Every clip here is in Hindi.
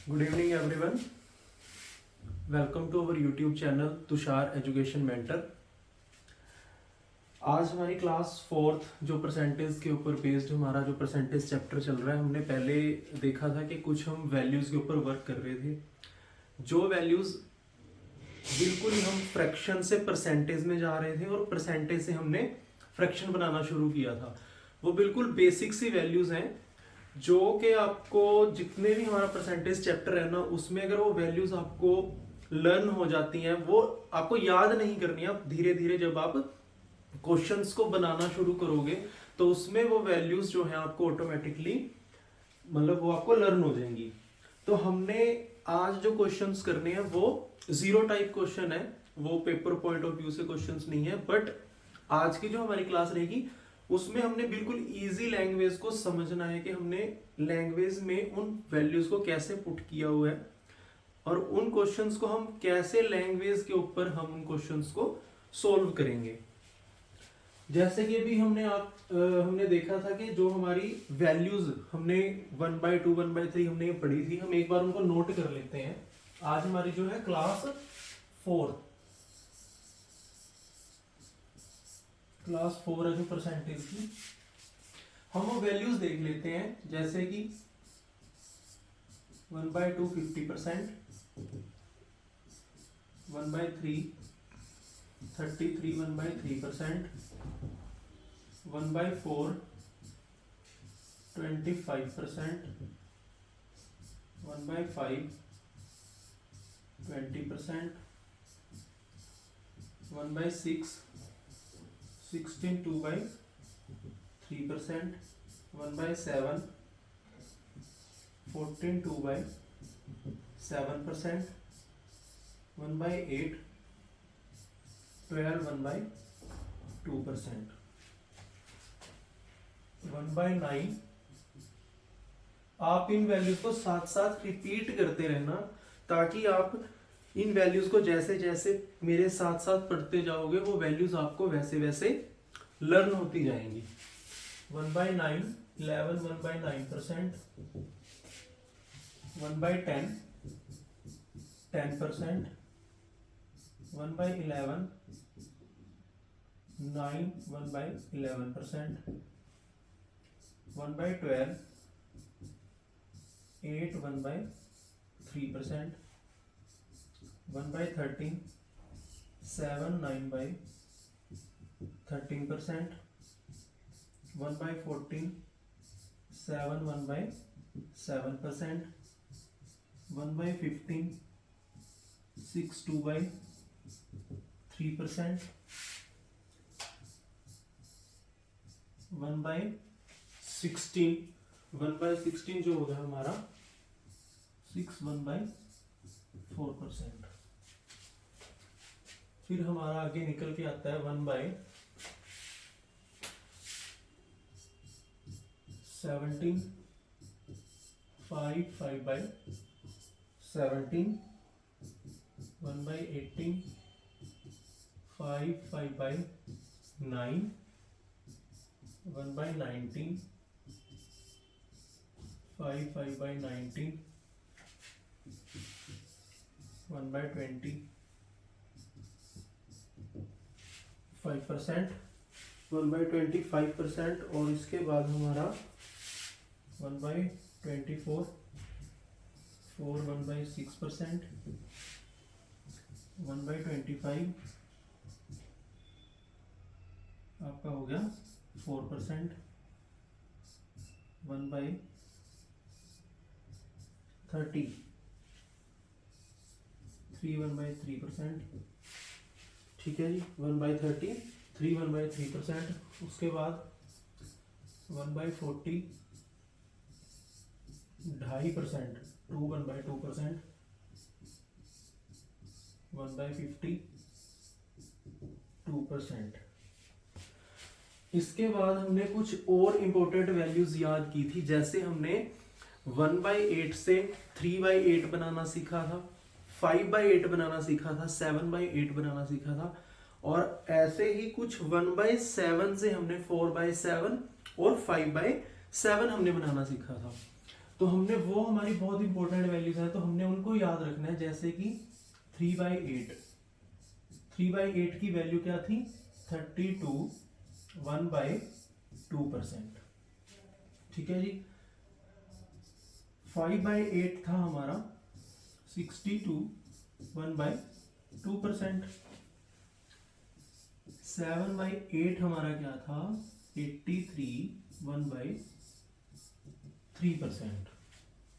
Good evening everyone, welcome to our YouTube channel Tushar education mentor. आज हमारी क्लास फोर्थ जो परसेंटेज के ऊपर बेस्ड हमारा जो परसेंटेज चैप्टर चल रहा है, हमने पहले देखा था कि कुछ हम वैल्यूज़ के ऊपर वर्क कर रहे थे। जो वैल्यूज़ बिल्कुल ही हम फ्रैक्शन से परसेंटेज में जा रहे थे और परसेंटेज से हमने फ्रैक्शन बनाना शुरू किया था, वो बिल्कुल बेसिक सी वैल्यूज़ हैं जो कि आपको जितने भी हमारा परसेंटेज चैप्टर है ना, उसमें अगर वो वैल्यूज आपको लर्न हो जाती हैं, वो आपको याद नहीं करनी है। आप धीरे धीरे जब आप क्वेश्चंस को बनाना शुरू करोगे तो उसमें वो वैल्यूज जो हैं आपको ऑटोमेटिकली मतलब वो आपको लर्न हो जाएंगी। तो हमने आज जो क्वेश्चंस करने हैं वो जीरो टाइप क्वेश्चन है, वो पेपर पॉइंट ऑफ व्यू से क्वेश्चंस नहीं है। बट आज की जो हमारी क्लास रहेगी उसमें हमने बिल्कुल इजी लैंग्वेज को समझना है कि हमने लैंग्वेज में उन वैल्यूज को कैसे पुट किया हुआ है और उन क्वेश्चंस को हम कैसे लैंग्वेज के ऊपर हम उन क्वेश्चंस को सोल्व करेंगे। जैसे कि अभी हमने देखा था कि जो हमारी वैल्यूज हमने 1/2 1/3 हमने ये पढ़ी थी, हम एक बार उनको नोट कर लेते हैं। आज हमारी जो है क्लास 4 है जो परसेंटेज की, हम वो वैल्यूज देख लेते हैं। जैसे कि 1/2 50%, 1/3 33 1/3%, 1/4 25%, 1/5 20%, 1/6 16 2/3%, 1/7 14 2/7%, 1/8 12 1/2%, 1/9। आप इन वैल्यूज को साथ साथ रिपीट करते रहना ताकि आप इन वैल्यूज को जैसे जैसे मेरे साथ साथ पढ़ते जाओगे वो वैल्यूज आपको वैसे वैसे लर्न होती जाएंगी। 1/9 11 1/9%, 1/10 10%, 1/11 9 1/11%, 1/12 8 1/3%, 1/13 7 9/13%, 1/14 7 1/7%, 1/15 6 2/3%, 1/16 जो होगा हमारा 6 1/4%। फिर हमारा आगे निकल के आता है 1/17 5 5/17, 1/18 5 5/9, 1/19 5 5/19, 1/20 5%, 1/25%। और इसके बाद हमारा 1/24 4 1/6%, 1/25 आपका हो गया 4%, 1/30 3 1/3%। ठीक है जी, 1/30 3 1/3%। उसके बाद 1/40 2.5% 2 1/2%, 1/50 2%। इसके बाद हमने कुछ और इंपॉर्टेंट वैल्यूज याद की थी, जैसे हमने 1/8 से 3/8 बनाना सीखा था, 5/8 बनाना सीखा था, 7/8 बनाना सीखा था, और ऐसे ही कुछ 1/7 से हमने 4/7 और 5/7 हमने बनाना सीखा था। तो हमने वो हमारी बहुत इंपॉर्टेंट वैल्यूज है तो हमने उनको याद रखना है, जैसे कि 3/8, 3/8 की वैल्यू क्या थी 32, 1/2%। ठीक है जी। 5/8 था हमारा 62, 1/2%। 7/8 हमारा क्या था 83, 1/3%।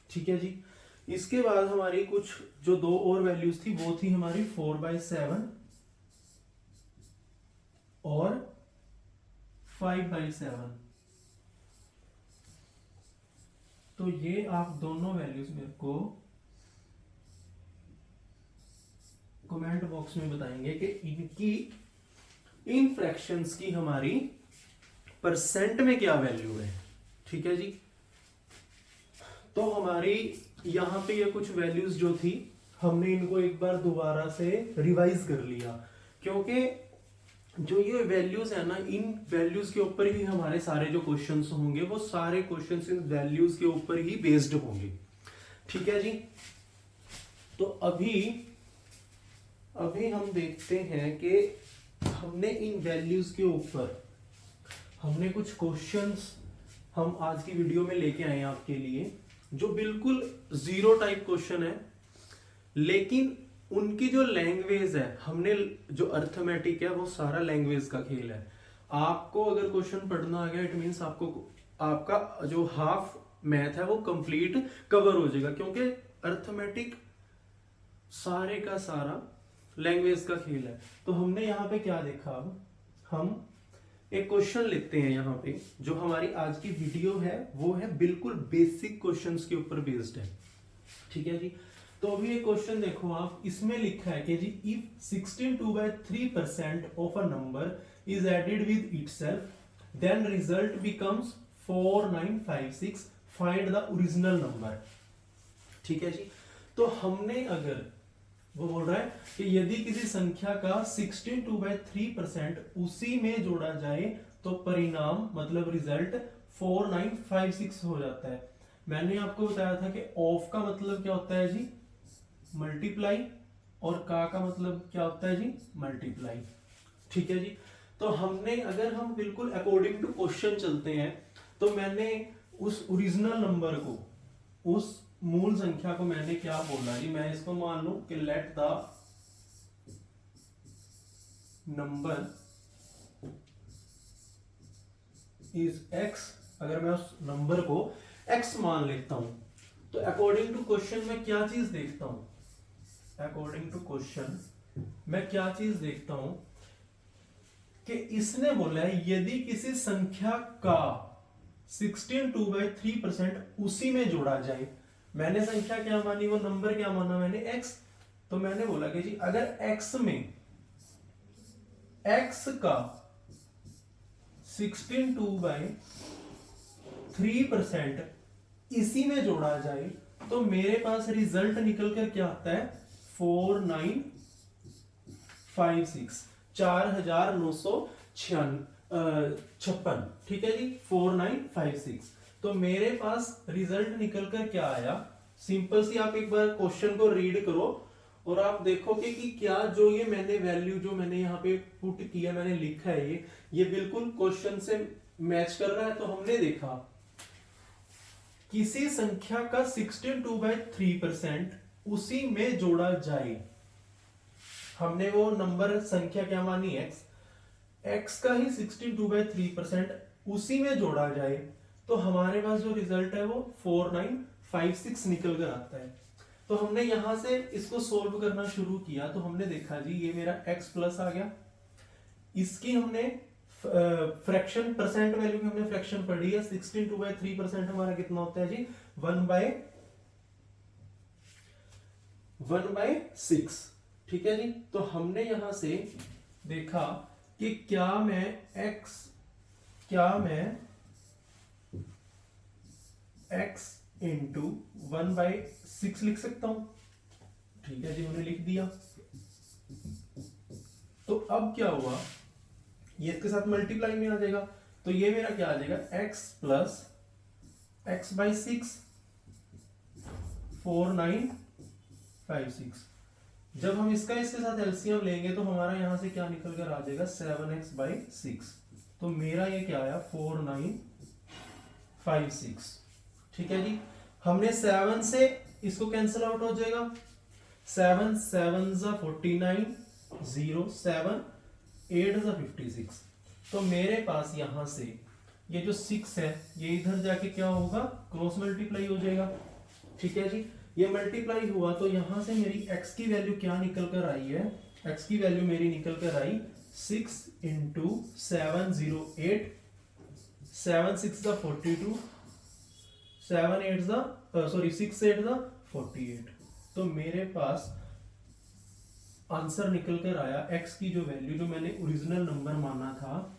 ठीक है जी। इसके बाद हमारी कुछ जो दो और वैल्यूज थी वो थी हमारी 4/7 और 5/7। तो ये आप दोनों वैल्यूज मेरे को कमेंट बॉक्स में बताएंगे कि इनकी इन फ्रैक्शंस की हमारी परसेंट में क्या वैल्यू है। ठीक है जी। तो हमारी यहां पे ये कुछ वैल्यूज जो थी हमने इनको एक बार दोबारा से रिवाइज कर लिया, क्योंकि जो ये वैल्यूज है ना, इन वैल्यूज के ऊपर ही हमारे सारे जो क्वेश्चंस होंगे वो सारे क्वेश्चंस इन वैल्यूज के ऊपर ही बेस्ड होंगे। ठीक है जी। तो अभी हम देखते हैं कि हमने इन वैल्यूज के ऊपर हमने कुछ क्वेश्चंस हम आज की वीडियो में लेके आए हैं आपके लिए, जो बिल्कुल जीरो टाइप क्वेश्चन है, लेकिन उनकी जो लैंग्वेज है, हमने जो अर्थमेटिक है वो सारा लैंग्वेज का खेल है। आपको अगर क्वेश्चन पढ़ना आ गया इट मीन्स आपको आपका जो हाफ मैथ है वो कंप्लीट कवर हो जाएगा, क्योंकि अर्थमेटिक सारे का सारा लैंग्वेज का खेल है। तो हमने यहाँ पे क्या देखा, अब हम एक क्वेश्चन लिखते हैं यहाँ पे। जो हमारी आज की वीडियो है वो है बिल्कुल बेसिक क्वेश्चंस के ऊपर बेस्ड है। ठीक है जी। तो अभी ये क्वेश्चन देखो आप, इसमें लिखा है कि जी if 16/3% of a number is added with itself then result becomes 4956, find the original number. ठीक है जी। तो हमने अगर वो बोल रहा है कि यदि किसी संख्या का 16/3% उसी में जोड़ा जाए तो परिणाम मतलब रिजल्ट 4956 हो जाता है। मैंने आपको बताया था कि ऑफ का मतलब क्या होता है जी मल्टीप्लाई, और का मतलब क्या होता है जी मल्टीप्लाई। ठीक है जी। तो हमने अगर हम बिल्कुल अकॉर्डिंग टू क्वेश्चन चलते हैं तो मैंने उस ओरिजिनल नंबर को, उस मूल संख्या को मैंने क्या बोला जी, मैं इसको मान लूं कि late the number is x। अगर मैं उस नंबर को x मान लेता हूं तो अकॉर्डिंग टू क्वेश्चन मैं क्या चीज देखता हूं, अकॉर्डिंग टू क्वेश्चन मैं क्या चीज देखता हूं कि इसने बोला है यदि किसी संख्या का 16/3% उसी में जोड़ा जाए। मैंने संख्या क्या मानी, वो नंबर क्या माना मैंने x। तो मैंने बोला कि जी अगर x में x का 16/3% इसी में जोड़ा जाए तो मेरे पास रिजल्ट निकल कर क्या आता है 4956, 4956। ठीक है जी 4956। तो मेरे पास रिजल्ट निकल कर क्या आया, सिंपल सी आप एक बार क्वेश्चन को रीड करो और आप देखोगे कि क्या जो ये मैंने वैल्यू जो मैंने यहाँ पे पुट किया, मैंने लिखा है ये बिल्कुल क्वेश्चन से मैच कर रहा है। तो हमने देखा किसी संख्या का 16/3% उसी में जोड़ा जाए, हमने वो नंबर संख्या क्या मानी x का ही 16/3% उसी में जोड़ा जाए तो हमारे पास जो रिजल्ट है वो 4956 निकल कर आता है। तो हमने यहां से इसको सोल्व करना शुरू किया तो हमने देखा जी ये मेरा x प्लस आ गया, इसकी हमने फ्रैक्शन परसेंट वैल्यू की हमने फ्रैक्शन पढ़ी है। 16/3% हमारा कितना होता है जी 1/6। ठीक है जी। तो हमने यहां से देखा कि क्या मैं x इंटू 1/6 लिख सकता हूं। ठीक है जी मैंने लिख दिया। तो अब क्या हुआ, ये इसके साथ मल्टीप्लाई में आ जाएगा तो ये मेरा क्या आ जाएगा x प्लस x/6 4956। जब हम इसका इसके साथ एलसीएम लेंगे तो हमारा यहां से क्या निकल कर आ जाएगा 7x/6। तो मेरा ये क्या आया 4956। ठीक है जी, हमने 7 से इसको कैंसिल आउट हो जाएगा, 7 7 49, 0 7 8 56। तो मेरे पास यहां से ये जो 6 है ये इधर जाके क्या होगा, क्रॉस मल्टीप्लाई हो जाएगा। ठीक है जी, ये मल्टीप्लाई हुआ तो यहां से मेरी x की वैल्यू क्या निकल कर आई है, x की वैल्यू मेरी निकल कर आई 6 इंटू 708, 7 6 42, 7 8 6 8 48। तो मेरे पास आंसर निकल कर आया x की जो वैल्यू, जो मैंने ओरिजिनल नंबर माना था,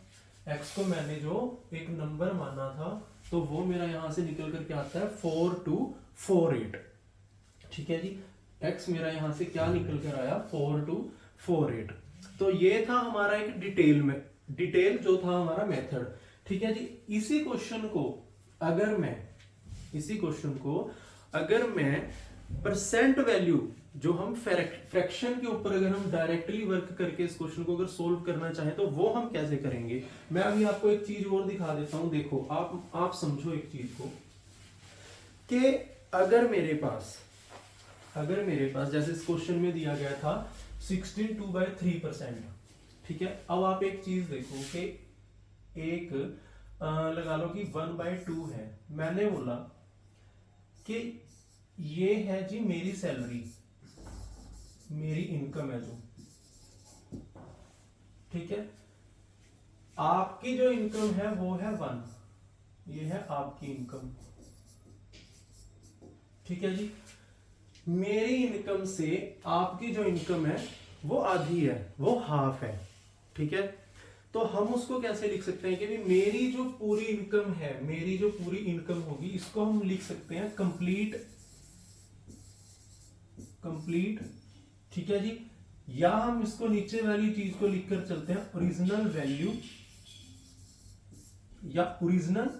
x को मैंने जो एक नंबर माना था, तो वो मेरा यहां से निकल कर क्या आता है 4248। ठीक है जी, x मेरा यहां से क्या निकल कर आया 4248। तो ये था हमारा एक डिटेल जो था हमारा मेथड। ठीक है जी, इसी क्वेश्चन को अगर मैं परसेंट वैल्यू जो हम फ्रैक्शन के ऊपर अगर हम डायरेक्टली वर्क करके इस क्वेश्चन को अगर सोल्व करना चाहें तो वो हम कैसे करेंगे। मैं अभी आपको एक चीज और दिखा देता हूं। देखो आप समझो एक चीज को कि अगर मेरे पास जैसे इस क्वेश्चन में दिया गया था 16 2/3%। ठीक है, अब आप एक चीज देखो कि एक लगा लो कि 1/2 है। मैंने बोला कि ये है जी मेरी सैलरी, मेरी इनकम है जो, ठीक है, आपकी जो इनकम है वो है 1, ये है आपकी इनकम। ठीक है जी, मेरी इनकम से आपकी जो इनकम है वो आधी है, वो हाफ है। ठीक है, तो हम उसको कैसे लिख सकते हैं कि भी मेरी जो पूरी इनकम है, मेरी जो पूरी इनकम होगी, इसको हम लिख सकते हैं कंप्लीट। ठीक है जी, या हम इसको नीचे वाली चीज को लिखकर चलते हैं ओरिजिनल वैल्यू या ओरिजिनल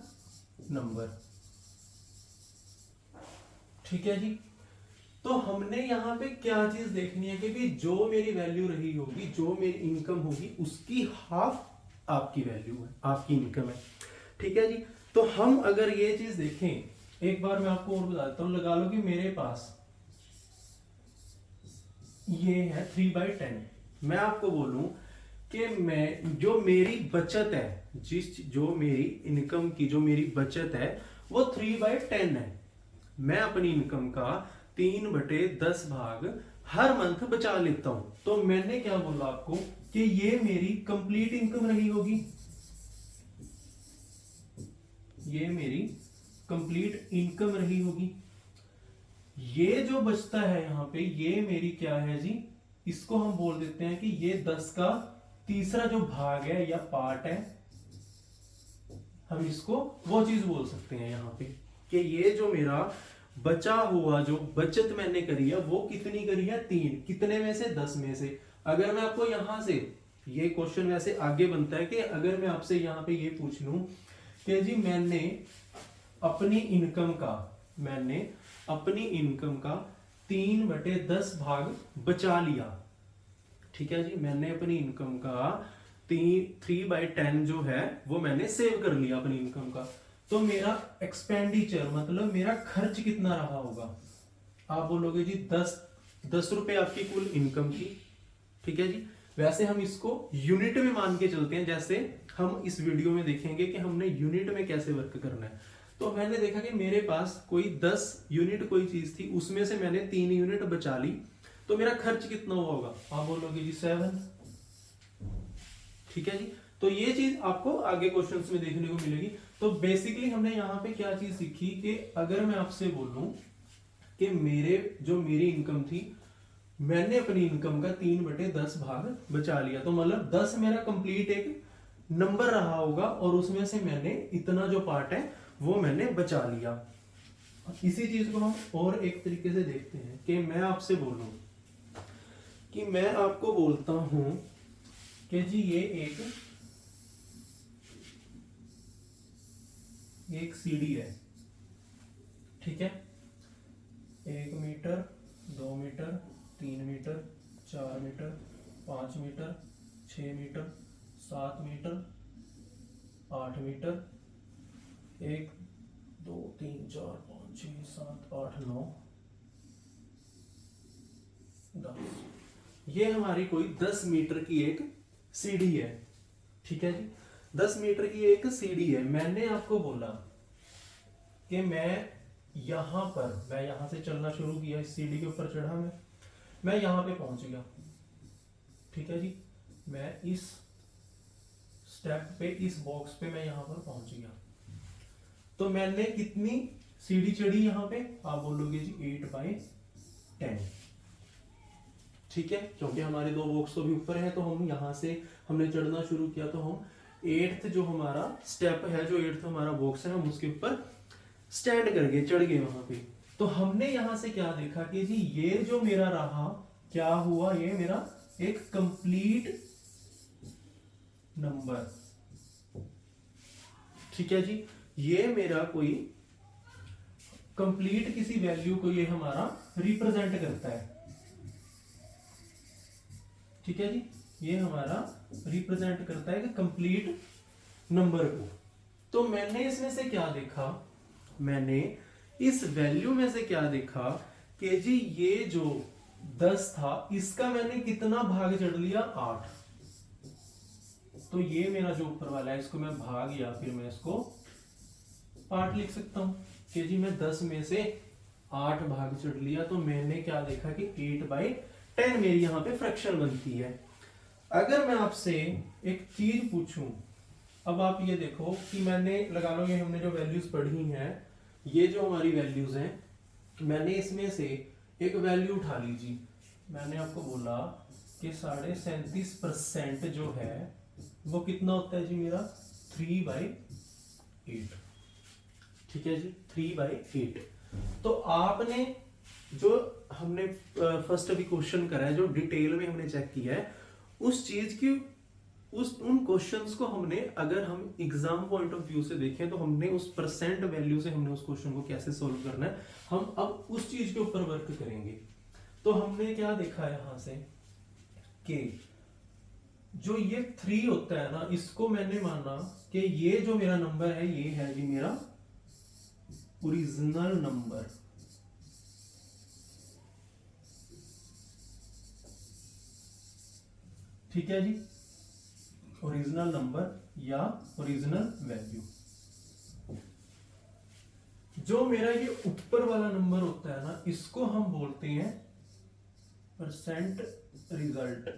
नंबर। ठीक है जी, तो हमने यहां पे क्या चीज देखनी है कि भी जो मेरी वैल्यू रही होगी, जो मेरी इनकम होगी, उसकी हाफ आपकी वैल्यू है, आपकी इनकम है। ठीक है जी, तो हम अगर ये चीज देखें, एक बार मैं आपको और बता देता हूं। लगा लो कि मेरे पास ये है 3/10। मैं आपको बोलूं कि मैं जो मेरी बचत है, जो मेरी इनकम की जो मेरी बचत है वो 3/10 है। मैं अपनी इनकम का 3/10 भाग हर मंथ बचा लेता हूं। तो मैंने क्या बोला आपको कि ये मेरी कंप्लीट इनकम रही होगी, ये मेरी कंप्लीट इनकम रही होगी। ये जो बचता है यहां पे, ये मेरी क्या है जी, इसको हम बोल देते हैं कि ये 10 का तीसरा जो भाग है या पार्ट है, हम इसको वो चीज बोल सकते हैं यहां पे कि ये जो मेरा बचा हुआ जो बचत मैंने करी है वो कितनी करी है, 3। कितने में से, 10 में से। अगर मैं आपको यहां से, ये क्वेश्चन वैसे आगे बनता है कि अगर मैं आपसे यहां पे ये पूछ लूं कि जी मैंने अपनी इनकम का 3/10 भाग बचा लिया। ठीक है जी, मैंने अपनी इनकम का 3/10 जो है वो मैंने सेव कर लिया अपनी इनकम का। तो मेरा एक्सपेंडिचर मतलब मेरा खर्च कितना रहा होगा। आप बोलोगे जी 10 रुपए आपकी कुल इनकम थी। ठीक है जी, वैसे हम इसको यूनिट में मान के चलते हैं, जैसे हम इस वीडियो में देखेंगे कि हमने यूनिट में कैसे वर्क करना है। तो मैंने देखा कि मेरे पास कोई 10 यूनिट कोई चीज थी, उसमें से मैंने 3 यूनिट बचा ली, तो मेरा खर्च कितना हुआ होगा। आप बोलोगे जी 7। ठीक है जी, तो ये चीज आपको आगे क्वेश्चंस में देखने को मिलेगी। तो बेसिकली हमने यहाँ पे क्या चीज सीखी कि अगर मैं आपसे बोलूं कि मेरी इनकम थी, मैंने अपनी इनकम का 3/10 भाग बचा लिया, तो मतलब 10 मेरा कंप्लीट एक नंबर रहा होगा और उसमें से मैंने इतना जो पार्ट है वो मैंने बचा लिया। इसी चीज को हम और एक तरीके से देखते हैं कि मैं आपसे बोलूं कि मैं आपको बोलता हूं कि जी ये एक सीडी है। ठीक है, 1 metre, 2 metre, 3 metre, 4 metre, 5 metre, 6 metre, 7 metre, 8 metre, 1 2 3 4 5 6 7 8 9 10। ये हमारी कोई 10 मीटर की एक सीढ़ी है, ठीक है जी। 10 मीटर की एक सीढ़ी है। मैंने आपको बोला कि मैं यहां से चलना शुरू किया, इस सीढ़ी के ऊपर चढ़ा, मैं यहां पे पहुंच गया, ठीक है जी। मैं इस स्टेप पे, इस बॉक्स पे मैं यहां पर पहुंच गया। तो मैंने कितनी सीढ़ी चढ़ी यहां पे? आप बोलोगे जी 8/10, ठीक है, क्योंकि हमारे 2 बॉक्स तो भी ऊपर है, तो हम यहां से हमने चढ़ना शुरू किया, तो हम 8th जो हमारा स्टेप है, जो 8th हमारा बॉक्स है, हम उसके ऊपर स्टैंड कर गए, चढ़ गए वहां पे। तो हमने यहां से क्या देखा कि जी ये जो मेरा रहा, क्या हुआ, ये मेरा एक कंप्लीट नंबर, ठीक है जी। ये मेरा कोई कंप्लीट किसी वैल्यू को ये हमारा रिप्रेजेंट करता है, ठीक है जी। ये हमारा रिप्रेजेंट करता है कि कंप्लीट नंबर को। तो मैंने इसमें से क्या देखा, मैंने इस वैल्यू में से क्या देखा कि जी ये जो 10 था, इसका मैंने कितना भाग चढ़ लिया? 8। तो ये मेरा जो ऊपर वाला है, इसको मैं भाग या फिर मैं इसको पार्ट लिख सकता हूं कि जी मैं 10 में से 8 भाग चढ़ लिया। तो मैंने क्या देखा कि 8/10 मेरी यहां पे फ्रैक्शन बनती है। अगर मैं आपसे एक चीज पूछूं, अब आप ये देखो कि मैंने, लगा लो ये हमने जो वैल्यूज पढ़ी हैं, ये जो हमारी वैल्यूज हैं, मैंने इसमें से एक वैल्यू उठा लीजिए। मैंने आपको बोला कि 37.5% जो है वो कितना होता है जी मेरा? 3/8, ठीक है जी, 3/8। तो आपने जो हमने फर्स्ट अभी क्वेश्चन करा है, जो डिटेल में हमने चेक किया है, उस चीज की उन क्वेश्चंस को हमने, अगर हम एग्जाम पॉइंट ऑफ व्यू से देखें, तो हमने उस परसेंट वैल्यू से हमने उस क्वेश्चन को कैसे सोल्व करना है, हम अब उस चीज के ऊपर वर्क करेंगे। तो हमने क्या देखा यहां से कि जो ये 3 होता है ना, इसको मैंने माना कि ये जो मेरा नंबर है, ये है जी मेरा ओरिजिनल नंबर, ठीक है जी, ओरिजिनल नंबर या ओरिजिनल वैल्यू। जो मेरा ये ऊपर वाला नंबर होता है ना, इसको हम बोलते हैं परसेंट रिजल्ट,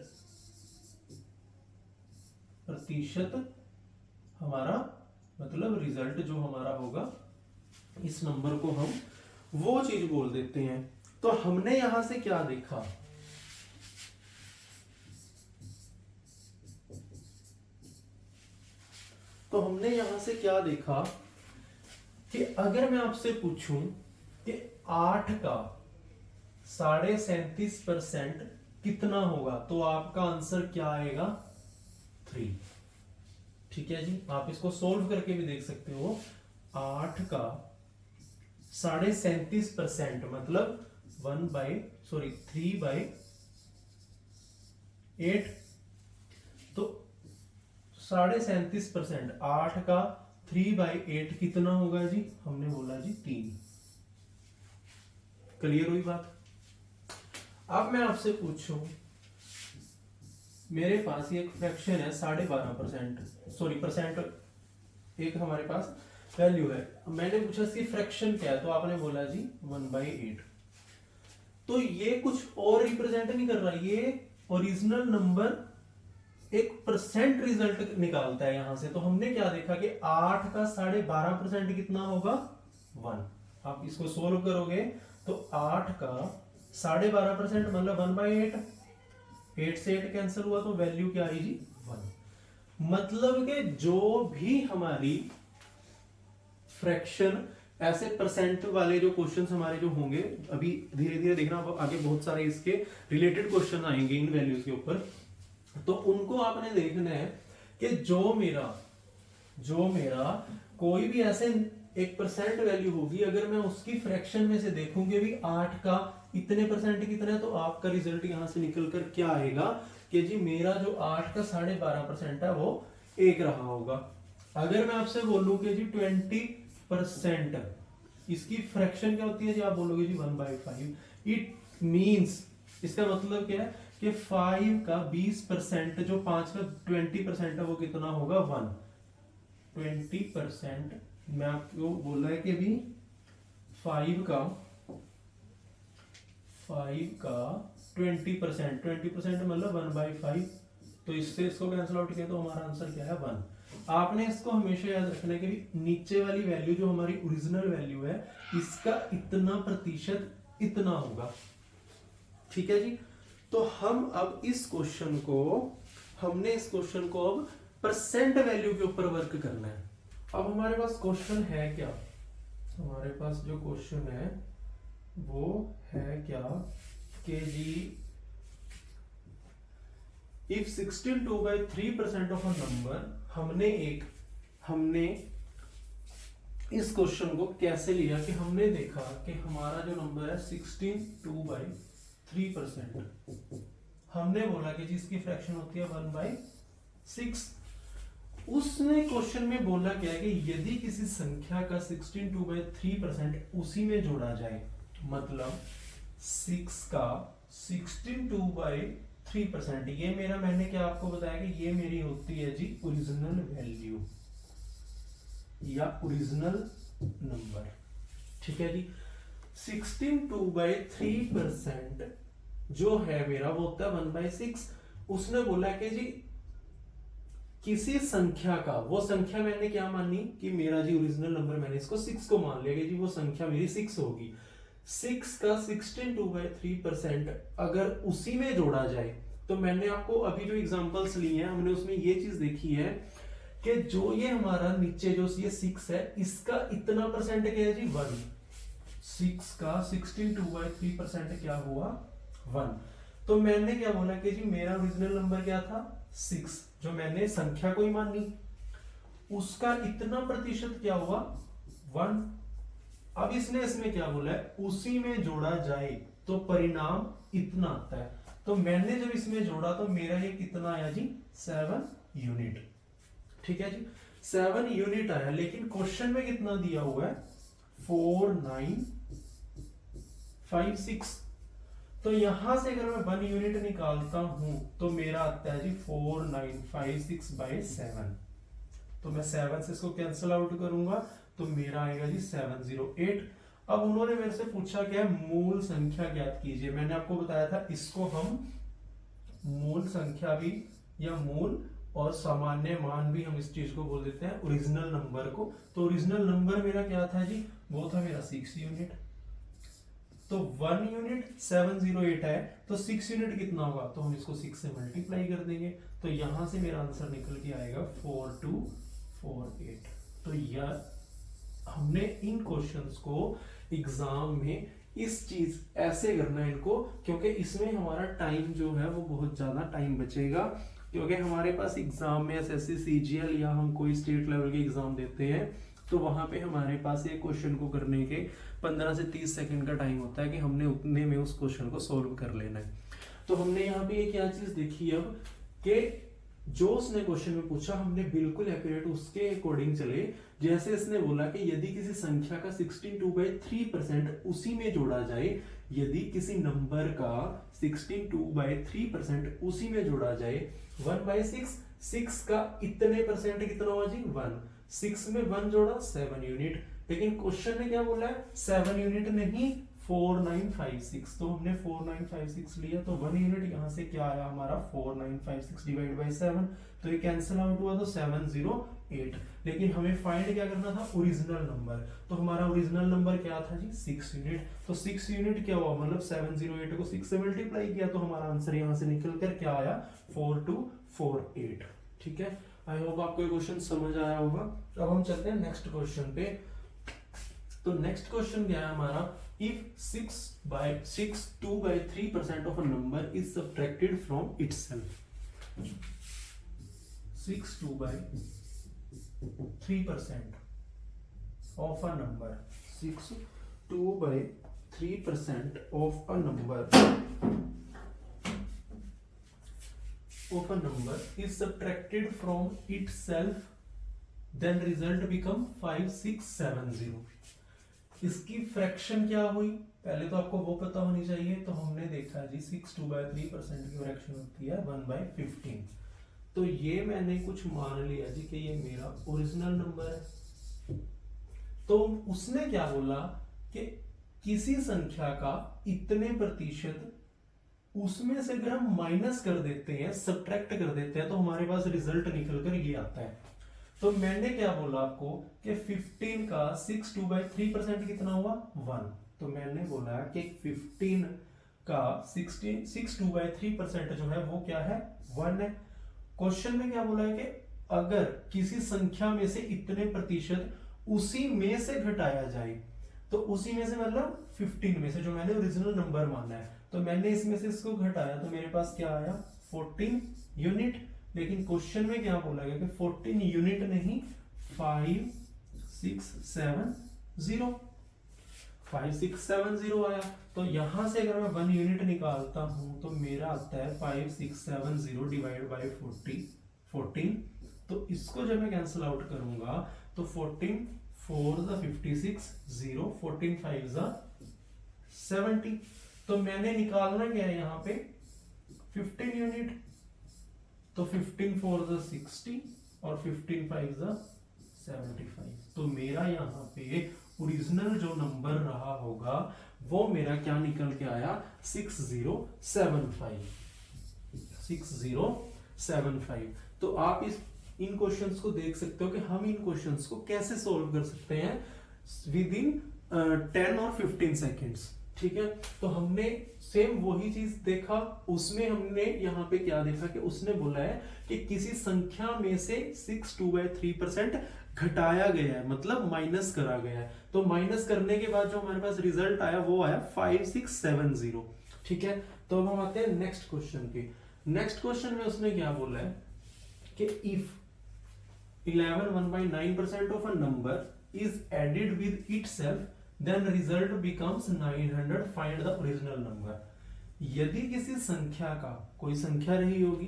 प्रतिशत हमारा, मतलब रिजल्ट जो हमारा होगा, इस नंबर को हम वो चीज बोल देते हैं। तो हमने यहां से क्या देखा, तो हमने यहां से क्या देखा कि अगर मैं आपसे पूछूं कि 8 का 37.5% कितना होगा, तो आपका आंसर क्या आएगा? 3, ठीक है जी। आप इसको सोल्व करके भी देख सकते हो। 8 का 37.5% मतलब 3/8। तो 37.5%, 8 का 3/8 कितना होगा जी? हमने बोला जी 3। क्लियर हुई बात? अब मैं आपसे पूछूं, मेरे पास ये एक फ्रैक्शन है 12.5%, सॉरी परसेंट, एक हमारे पास वैल्यू है, मैंने पूछा इसकी फ्रैक्शन क्या है, तो आपने बोला जी 1/8। तो ये कुछ और रिप्रेजेंट नहीं कर रहा, ये ओरिजिनल नंबर एक परसेंट रिजल्ट निकालता है यहां से। तो हमने क्या देखा कि 8 का 12.5% कितना होगा? 1। आप इसको सोल्व करोगे तो 8 का 12.5% मतलब 1/8, 8 से 8 कैंसिल हुआ, तो वैल्यू क्या आई जी? 1। मतलब कि जो भी हमारी फ्रैक्शन, ऐसे परसेंट वाले जो क्वेश्चंस हमारे जो होंगे, अभी धीरे धीरे देखना, आगे बहुत सारे इसके रिलेटेड क्वेश्चन आएंगे इन वैल्यूज के ऊपर, तो उनको आपने देखना है कि जो मेरा कोई भी ऐसे एक परसेंट वैल्यू होगी, अगर मैं उसकी फ्रैक्शन में से देखूं कि भी 8 का इतने परसेंट कितना है, तो आपका रिजल्ट यहां से निकल कर क्या आएगा कि जी मेरा जो 8 का 12.5% है वो 1 रहा होगा। अगर मैं आपसे बोलूं कि जी 20% इसकी फ्रैक्शन क्या होती है जी, आप बोलोगे जी 1/5। इट मींस, इसका मतलब क्या है कि 5 का 20%, जो 5 का 20% है वो कितना होगा 1। 20% मैं आपको बोल रहा है कि भी 5 का 20%, 20% मतलब 1/5, तो इससे इसको कैंसिल आउट किया तो हमारा आंसर क्या है 1। आपने इसको हमेशा याद रखना है कि नीचे वाली वैल्यू जो हमारी ओरिजिनल वैल्यू है, इसका इतना प्रतिशत इतना होगा, ठीक है जी। तो हम अब इस क्वेश्चन को, हमने इस क्वेश्चन को अब परसेंट वैल्यू के ऊपर वर्क करना है। अब हमारे पास क्वेश्चन है क्या, हमारे पास जो क्वेश्चन है वो है क्या कि जी इफ 16 2/3% ऑफ अ नंबर, हमने इस क्वेश्चन को कैसे लिया कि हमने देखा कि हमारा जो नंबर है 16 2/3%, हमने बोला कि जिसकी फ्रैक्शन होती है 1/6। उसने क्वेश्चन में बोला क्या है कि यदि किसी संख्या का 16 2/3% उसी में जोड़ा जाए, मतलब 6 का 16 2/3%, ये मेरा, मैंने क्या आपको बताया कि ये मेरी होती है जी ओरिजिनल वैल्यू या ओरिजिनल नंबर, ठीक है जी। 16 2/3% जो है मेरा वो होता है 1/6। उसने बोला कि जी किसी संख्या का, वो संख्या मैंने क्या मानी कि मेरा जी ओरिजिनल नंबर मैंने इसको 6 को मान लिया कि जी वो संख्या मेरी 6 होगी। 6 का 16 2/3% अगर उसी में जोड़ा जाए, तो मैंने आपको अभी जो एग्जांपल्स लिए हैं हमने उसमें ये चीज देखी है कि जो ये हमारा नीचे जो ये 6 है, इसका इतना परसेंट क्या है जी 1। 6 का 16 2/3% क्या हुआ 1। तो मैंने क्या बोला कि जी मेरा ओरिजिनल नंबर क्या था 6, जो मैंने संख्या को ही मानी, उसका इतना प्रतिशत क्या हुआ 1। अब इसमें क्या बोला है, उसी में जोड़ा जाए तो परिणाम इतना आता है। तो मैंने जब इसमें जोड़ा तो मेरा ये कितना आया जी 7 यूनिट, ठीक है जी 7 यूनिट आया। लेकिन क्वेश्चन में कितना दिया हुआ है 4956। तो यहां से अगर मैं 1 यूनिट निकालता हूं तो मेरा आता है जी 4956/7। तो मैं 7 से इसको कैंसिल आउट करूंगा तो मेरा आएगा जी 708। अब उन्होंने मेरे से पूछा क्या है, मूल संख्या ज्ञात कीजिए। मैंने आपको बताया था इसको हम मूल संख्या भी या मूल और सामान्य मान भी हम इस चीज को बोल देते हैं ओरिजिनल नंबर को। तो ओरिजिनल नंबर मेरा क्या था जी, वो था मेरा 6 यूनिट। तो 1 यूनिट 708 है, तो 6 यूनिट कितना होगा, तो हम इसको 6 से मल्टीप्लाई कर देंगे। तो यहां से मेरा आंसर निकल के आएगा 4248। तो यह हमने इन क्वेश्चंस को एग्जाम में इस चीज ऐसे करना है इनको, क्योंकि इसमें हमारा टाइम जो है वो बहुत ज्यादा टाइम बचेगा। क्योंकि हमारे पास एग्जाम में एसएससी सीजीएल या हम कोई स्टेट लेवल के एग्जाम देते हैं तो वहां पे हमारे पास एक क्वेश्चन को करने के 15 से 30 सेकंड का टाइम होता है कि हमने उतने में उस क्वेश्चन को सॉल्व कर लेना है। तो हमने यहाँ पे एक क्या चीज देखी अब कि जो उसने क्वेश्चन में पूछा हमने बिल्कुल एक्यूरेट उसके अकॉर्डिंग चले। जैसे इसने बोला कि यदि किसी संख्या का 16 2/3% उसी में जोड़ा जाए, यदि किसी नंबर का 16 2/3% उसी में जोड़ा जाए 1/6, 6 का इतने परसेंट कितना हुआ जी 1, 6 में 1 जोड़ा 7 यूनिट। लेकिन क्वेश्चन ने क्या बोला है 7 यूनिट नहीं 4956। तो हमने 4956 लिया तो 1 यूनिट यहां से क्या आया हमारा 4956 डिवाइड बाय 7, तो ये कैंसिल आउट हुआ तो 708। लेकिन हमें फाइंड क्या करना था ओरिजिनल नंबर। तो हमारा ओरिजिनल नंबर क्या था जी 6 यूनिट। तो 6 यूनिट क्या हुआ, मतलब 708 को 6 से मल्टीप्लाई किया तो हमारा आंसर यहां से निकल कर क्या आया 4248। ठीक है, आई होप आपको ये क्वेश्चन समझ आया होगा। अब हम चलते हैं नेक्स्ट क्वेश्चन पे। तो नेक्स्ट क्वेश्चन क्या है हमारा, if 2/3% of a number is subtracted from itself, 6 2/3% of a number, 62/3% of a number is subtracted from itself, then result become 5670. इसकी फ्रैक्शन क्या हुई, पहले तो आपको वो पता होनी चाहिए, तो हमने देखा जी 62/3% की फ्रैक्शन होती है 1/15। तो ये मैंने कुछ मान लिया जी कि ये मेरा ओरिजिनल नंबर है। तो उसने क्या बोला कि किसी संख्या का इतने प्रतिशत, उसमें से अगर हम माइनस कर देते हैं, सब्ट्रैक्ट कर देते हैं, तो हमारे पास रिजल्ट निकल कर ये आता है। तो मैंने क्या बोला आपको कि 15 का 62/3% कितना हुआ 1। तो मैंने बोला कि 15 का 62/3% जो है वो क्या है 1 है। क्वेश्चन में क्या बोला है कि अगर किसी संख्या में से इतने प्रतिशत उसी में से घटाया जाए, तो उसी में से मतलब 15 में से, जो मैंने ओरिजिनल नंबर माना है, तो मैंने इसमें से इसको घटाया, तो मेरे पास क्या आया 14 यूनिट। लेकिन क्वेश्चन में क्या बोला गया कि 14 यूनिट नहीं 5670 आया। तो यहां से अगर मैं 1 यूनिट निकालता हूं तो मेरा आता है 5670 डिवाइड बाय 14। तो इसको जब मैं कैंसिल आउट करूंगा तो 14 4 56 0, 14 5 70। तो मैंने निकालना क्या है यहाँ पे 15 यूनिट। तो 15 4 60 और 15 5 75। तो मेरा यहाँ पे ओरिजिनल जो नंबर रहा होगा वो मेरा क्या निकल के आया 6075। तो आप इन क्वेश्चंस को देख सकते हो कि हम इन क्वेश्चंस को कैसे सोल्व कर सकते हैं विद इन 10 और 15 सेकेंड्स। ठीक है, तो हमने सेम वही चीज देखा, उसमें हमने यहाँ पे क्या देखा कि उसने बोला है कि किसी संख्या में से 62/3% घटाया गया है, मतलब माइनस करा गया है। तो माइनस करने के बाद जो हमारे पास रिजल्ट आया वो आया 5670। ठीक है, तो अब हम आते हैं नेक्स्ट क्वेश्चन पे। नेक्स्ट क्वेश्चन में उसने क्या बोला है कि if 11 1/9% of a number is added with itself, then result becomes 900, find the original number। यदि किसी संख्या का, कोई संख्या रही होगी,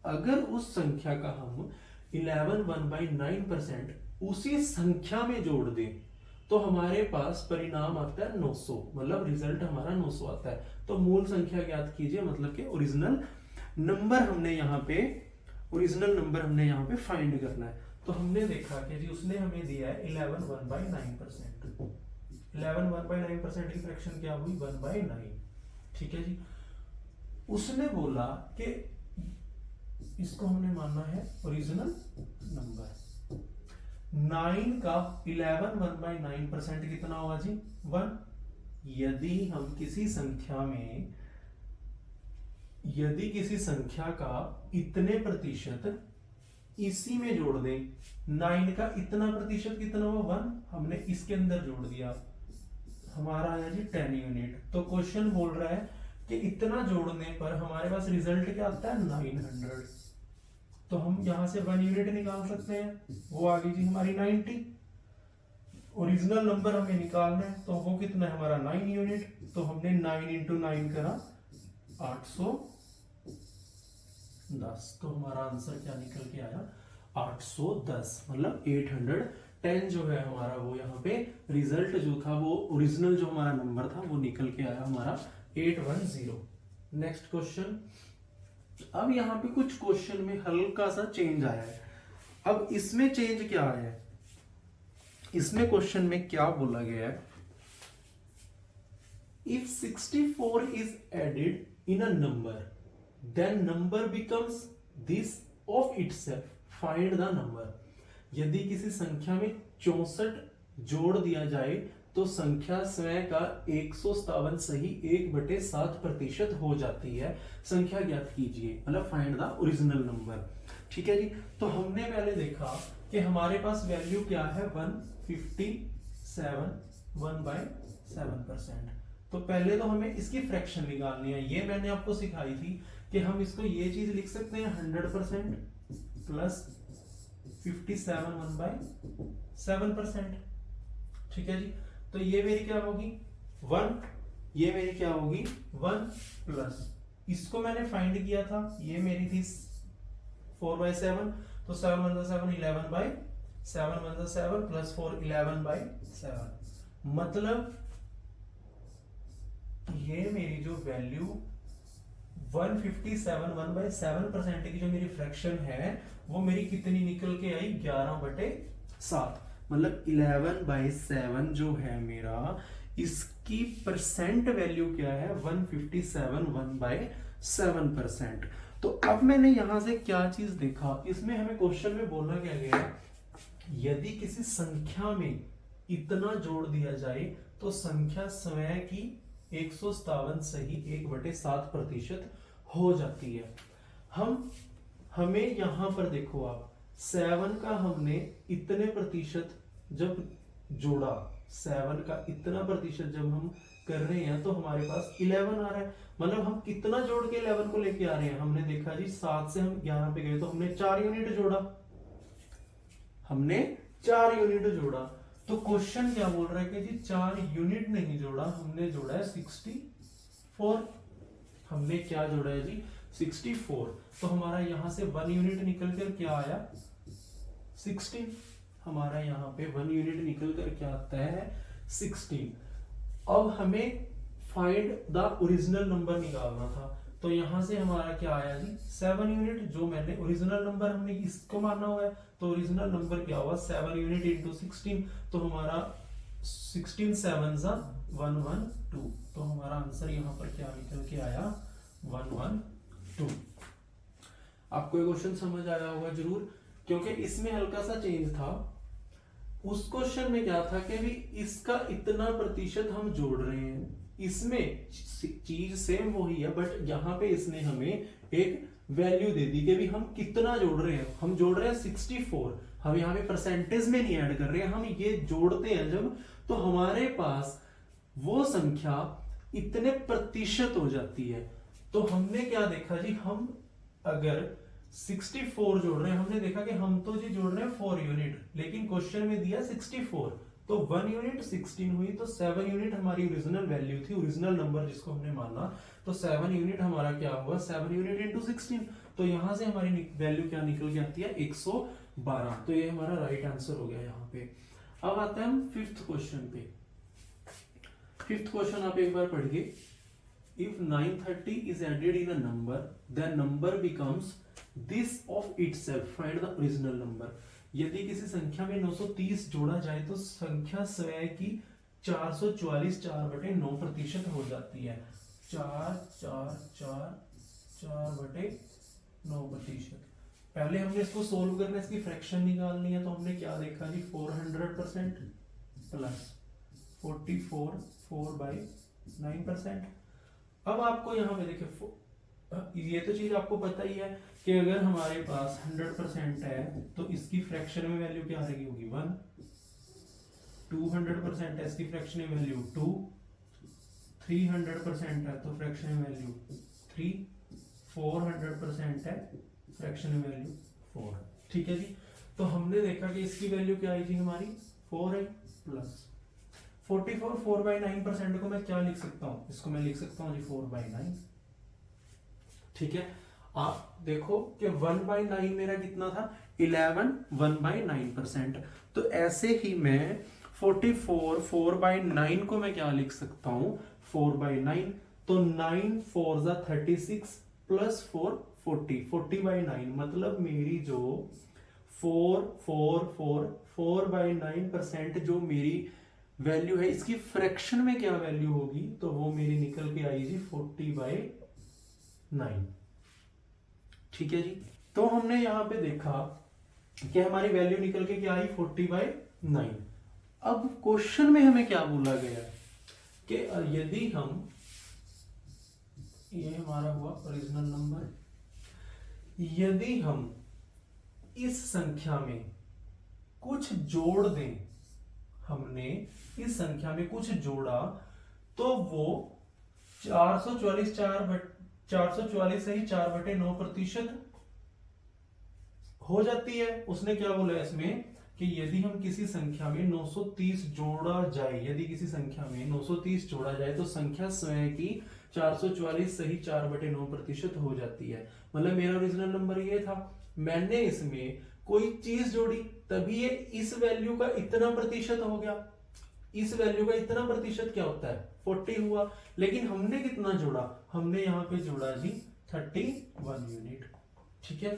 अगर उस संख्या का हम 11 1/9% उसी संख्या में जोड़ दें तो हमारे पास परिणाम आता है 900, मतलब रिजल्ट हमारा 900 आता है। तो मूल संख्या ज्ञात कीजिए, मतलब कि ओरिजिनल नंबर हमने यहाँ पे फाइंड करना है। तो हमने देखा कि जी उसने हमें दिया है 11 1/9%। 11 1/9% की फ्रैक्शन क्या हुई 1/9। ठीक है जी, उसने बोला कि इसको हमने माना है ओरिजिनल नंबर। 9 का 11 1/9% कितना होगा जी 1। यदि हम किसी संख्या का इतने प्रतिशत इसी में जोड़ दें, 9 का इतना प्रतिशत कितना हुआ 1, हमने इसके अंदर जोड़ दिया, हमारा आया जी 10 यूनिट। तो क्वेश्चन बोल रहा है कि इतना जोड़ने पर हमारे पास रिजल्ट क्या आता है 900। तो हम यहां से 1 यूनिट निकाल सकते हैं, वो आ गई जी हमारी 90। ओरिजिनल नंबर हमें निकालना है, तो वो कितना है हमारा 9 यूनिट। तो हमने 9 × 9 करा 810। तो हमारा आंसर क्या निकल के आया 810, मतलब 810 जो है हमारा वो यहाँ पे रिजल्ट जो था, वो ओरिजिनल जो हमारा नंबर था वो निकल के आया हमारा 810। Next question. अब यहाँ पे कुछ क्वेश्चन में हल्का सा चेंज आया है। अब इसमें चेंज क्या आया है, इसमें क्वेश्चन में क्या बोला गया है, if 64 is added in a number then number becomes this of itself, find the number। यदि किसी संख्या में 64 जोड़ दिया जाए तो संख्या स्वयं का 157 सही 1/7% हो जाती है। संख्या ज्ञात कीजिए, मतलब फाइंड द ओरिजिनल नंबर। ठीक है जी, तो हमने पहले देखा कि हमारे पास वैल्यू क्या है 157 1/7%। तो पहले तो हमें इसकी फ्रैक्शन निकालनी है। ये मैंने आपको सिखाई थी कि हम इसको ये चीज लिख सकते हैं 100% प्लस 57 1/7%। ठीक है जी। तो ये मेरी क्या होगी 1, ये मेरी क्या होगी 1 प्लस, इसको मैंने फाइंड किया था, ये मेरी थी 4/7, तो 7 1 7 11/7 1 7 प्लस 4 11/7, मतलब ये मेरी जो वैल्यू 157 1/7% की जो मेरी फ्रैक्शन है वो मेरी कितनी निकल के आई 11/7, मतलब 11/7 जो है मेरा, इसकी परसेंट वैल्यू क्या है 157 1/7%। तो अब मैंने यहां से क्या चीज देखा, इसमें हमें क्वेश्चन में बोलना क्या गया, यदि किसी संख्या में इतना जोड़ दिया जाए तो संख्या स्वयं की 157 सही 1/7% हो जाती है। हमें यहां पर देखो आप 7 का हमने इतने प्रतिशत जब जोड़ा, 7 का इतना प्रतिशत जब हम कर रहे हैं तो हमारे पास 11 आ रहा है, मतलब हम कितना जोड़ के 11 को लेके आ रहे हैं, हमने देखा जी 7 से हम 11 पे गए तो हमने 4 यूनिट जोड़ा, हमने 4 यूनिट जोड़ा। तो क्वेश्चन क्या बोल रहा है कि जी 4 यूनिट नहीं जोड़ा, हमने जोड़ा है 64, हमने क्या जोड़ा है जी 64, तो हमारा यहां से 1 यूनिट निकल कर क्या आया 16, हमारा यहाँ पे 1 यूनिट निकल कर क्या आता है 16। अब हमें फाइंड द ओरिजिनल नंबर निकालना था, तो यहां से हमारा क्या आया जी 7 यूनिट, जो मैंने ओरिजिनल नंबर हमने इसको माना हुआ है, तो ओरिजिनल नंबर क्या हुआ 7 यूनिट इंटू 16, तो हमारा 16 7 सा 112, तो हमारा आंसर यहाँ पर क्या निकल के आया 112। आपको ये क्वेश्चन समझ आया होगा जरूर, क्योंकि इसमें हल्का सा चेंज था। उस क्वेश्चन में क्या था कि भी इसका इतना प्रतिशत हम जोड़ रहे हैं, इसमें चीज सेम वही है, बट यहाँ पे इसने हमें एक वैल्यू दे दी कि भी हम कितना जोड़ रहे हैं, हम जोड़ रहे हैं 64, हम यहाँ पे परसेंटेज में नहीं ऐड कर रहे हैं, हम ये जोड़ते हैं जब तो हमारे पास वो संख्या इतने प्रतिशत हो जाती है। तो हमने क्या देखा जी, हम अगर 64 जोड़ रहे हैं, हमने देखा कि हम तो जी जोड़ रहे हैं 4 यूनिट, लेकिन क्वेश्चन में दिया 64, तो 1 यूनिट 16 हुई, तो 7 यूनिट हमारी ओरिजिनल वैल्यू थी, ओरिजिनल नंबर जिसको हमने माना, तो 7 यूनिट हमारा क्या हुआ 7 यूनिट इंटू 16, तो यहां से हमारी वैल्यू क्या निकल के आती है 112, तो ये हमारा राइट आंसर हो गया यहाँ पे। अब आते हैं हम 5th क्वेश्चन पे। 5th क्वेश्चन आप एक बार पढ़िए, if 930 is added in a number, then number becomes this of itself, find the original number। यदि किसी संख्या में 930 जोड़ा जाए तो संख्या स्वयं की 444 4/9% हो जाती है, 4/9%। पहले हमने इसको सोल्व करना है, इसकी फ्रैक्शन निकालनी है, तो हमने क्या देखा जी 400% प्लस 44 4/9%। अब आपको यहाँ पे देखिए, ये तो चीज आपको पता ही है कि अगर हमारे पास 100% है तो इसकी फ्रैक्शन में वैल्यू क्या रहेगी होगी 1, 200% है इसकी फ्रैक्शन में वैल्यू 2, 300% है तो फ्रैक्शन में वैल्यू 3, 400% है फ्रैक्शन में वैल्यू 4। ठीक है जी, तो हमने देखा कि इसकी वैल्यू क्या आई जी हमारी 4 है, प्लस 44 4/9% को मैं क्या लिख सकता हूं, इसको मैं लिख सकता हूं जी 4/9। ठीक है, आप देखो कि 1/9 मेरा कितना था 11 1/9%, तो ऐसे ही मैं 44 4/9 को मैं क्या लिख सकता हूं 4/9, तो 9 4 जा 36 प्लस 4 40 40/9, मतलब मेरी जो 4/9% जो मेरी वैल्यू है, इसकी फ्रैक्शन में क्या वैल्यू होगी, तो वो मेरी निकल के आई जी 40/9। ठीक है जी, तो हमने यहां पे देखा कि हमारी वैल्यू निकल के क्या आई 40/9। अब क्वेश्चन में हमें क्या बोला गया कि यदि हम, ये हमारा हुआ ओरिजिनल नंबर, यदि हम इस संख्या में कुछ जोड़ दें, हमने इस संख्या में कुछ जोड़ा तो वो 444 से ही 4/9% हो जाती है। उसने क्या बोला इसमें कि यदि हम किसी संख्या में 930 जोड़ा जाए, यदि किसी संख्या में 930 जोड़ा जाए तो संख्या स्वयं की 444 सही 4/9% हो जाती है। मतलब मेरा ओरिजिनल नंबर ये था, मैंने इसमें कोई चीज जोड़ी तभी ये इस वैल्यू का इतना प्रतिशत हो गया। इस वैल्यू का इतना प्रतिशत क्या होता है 40 हुआ। लेकिन हमने कितना जोड़ा, हमने यहाँ पे जोड़ा जी 31 यूनिट। ठीक है,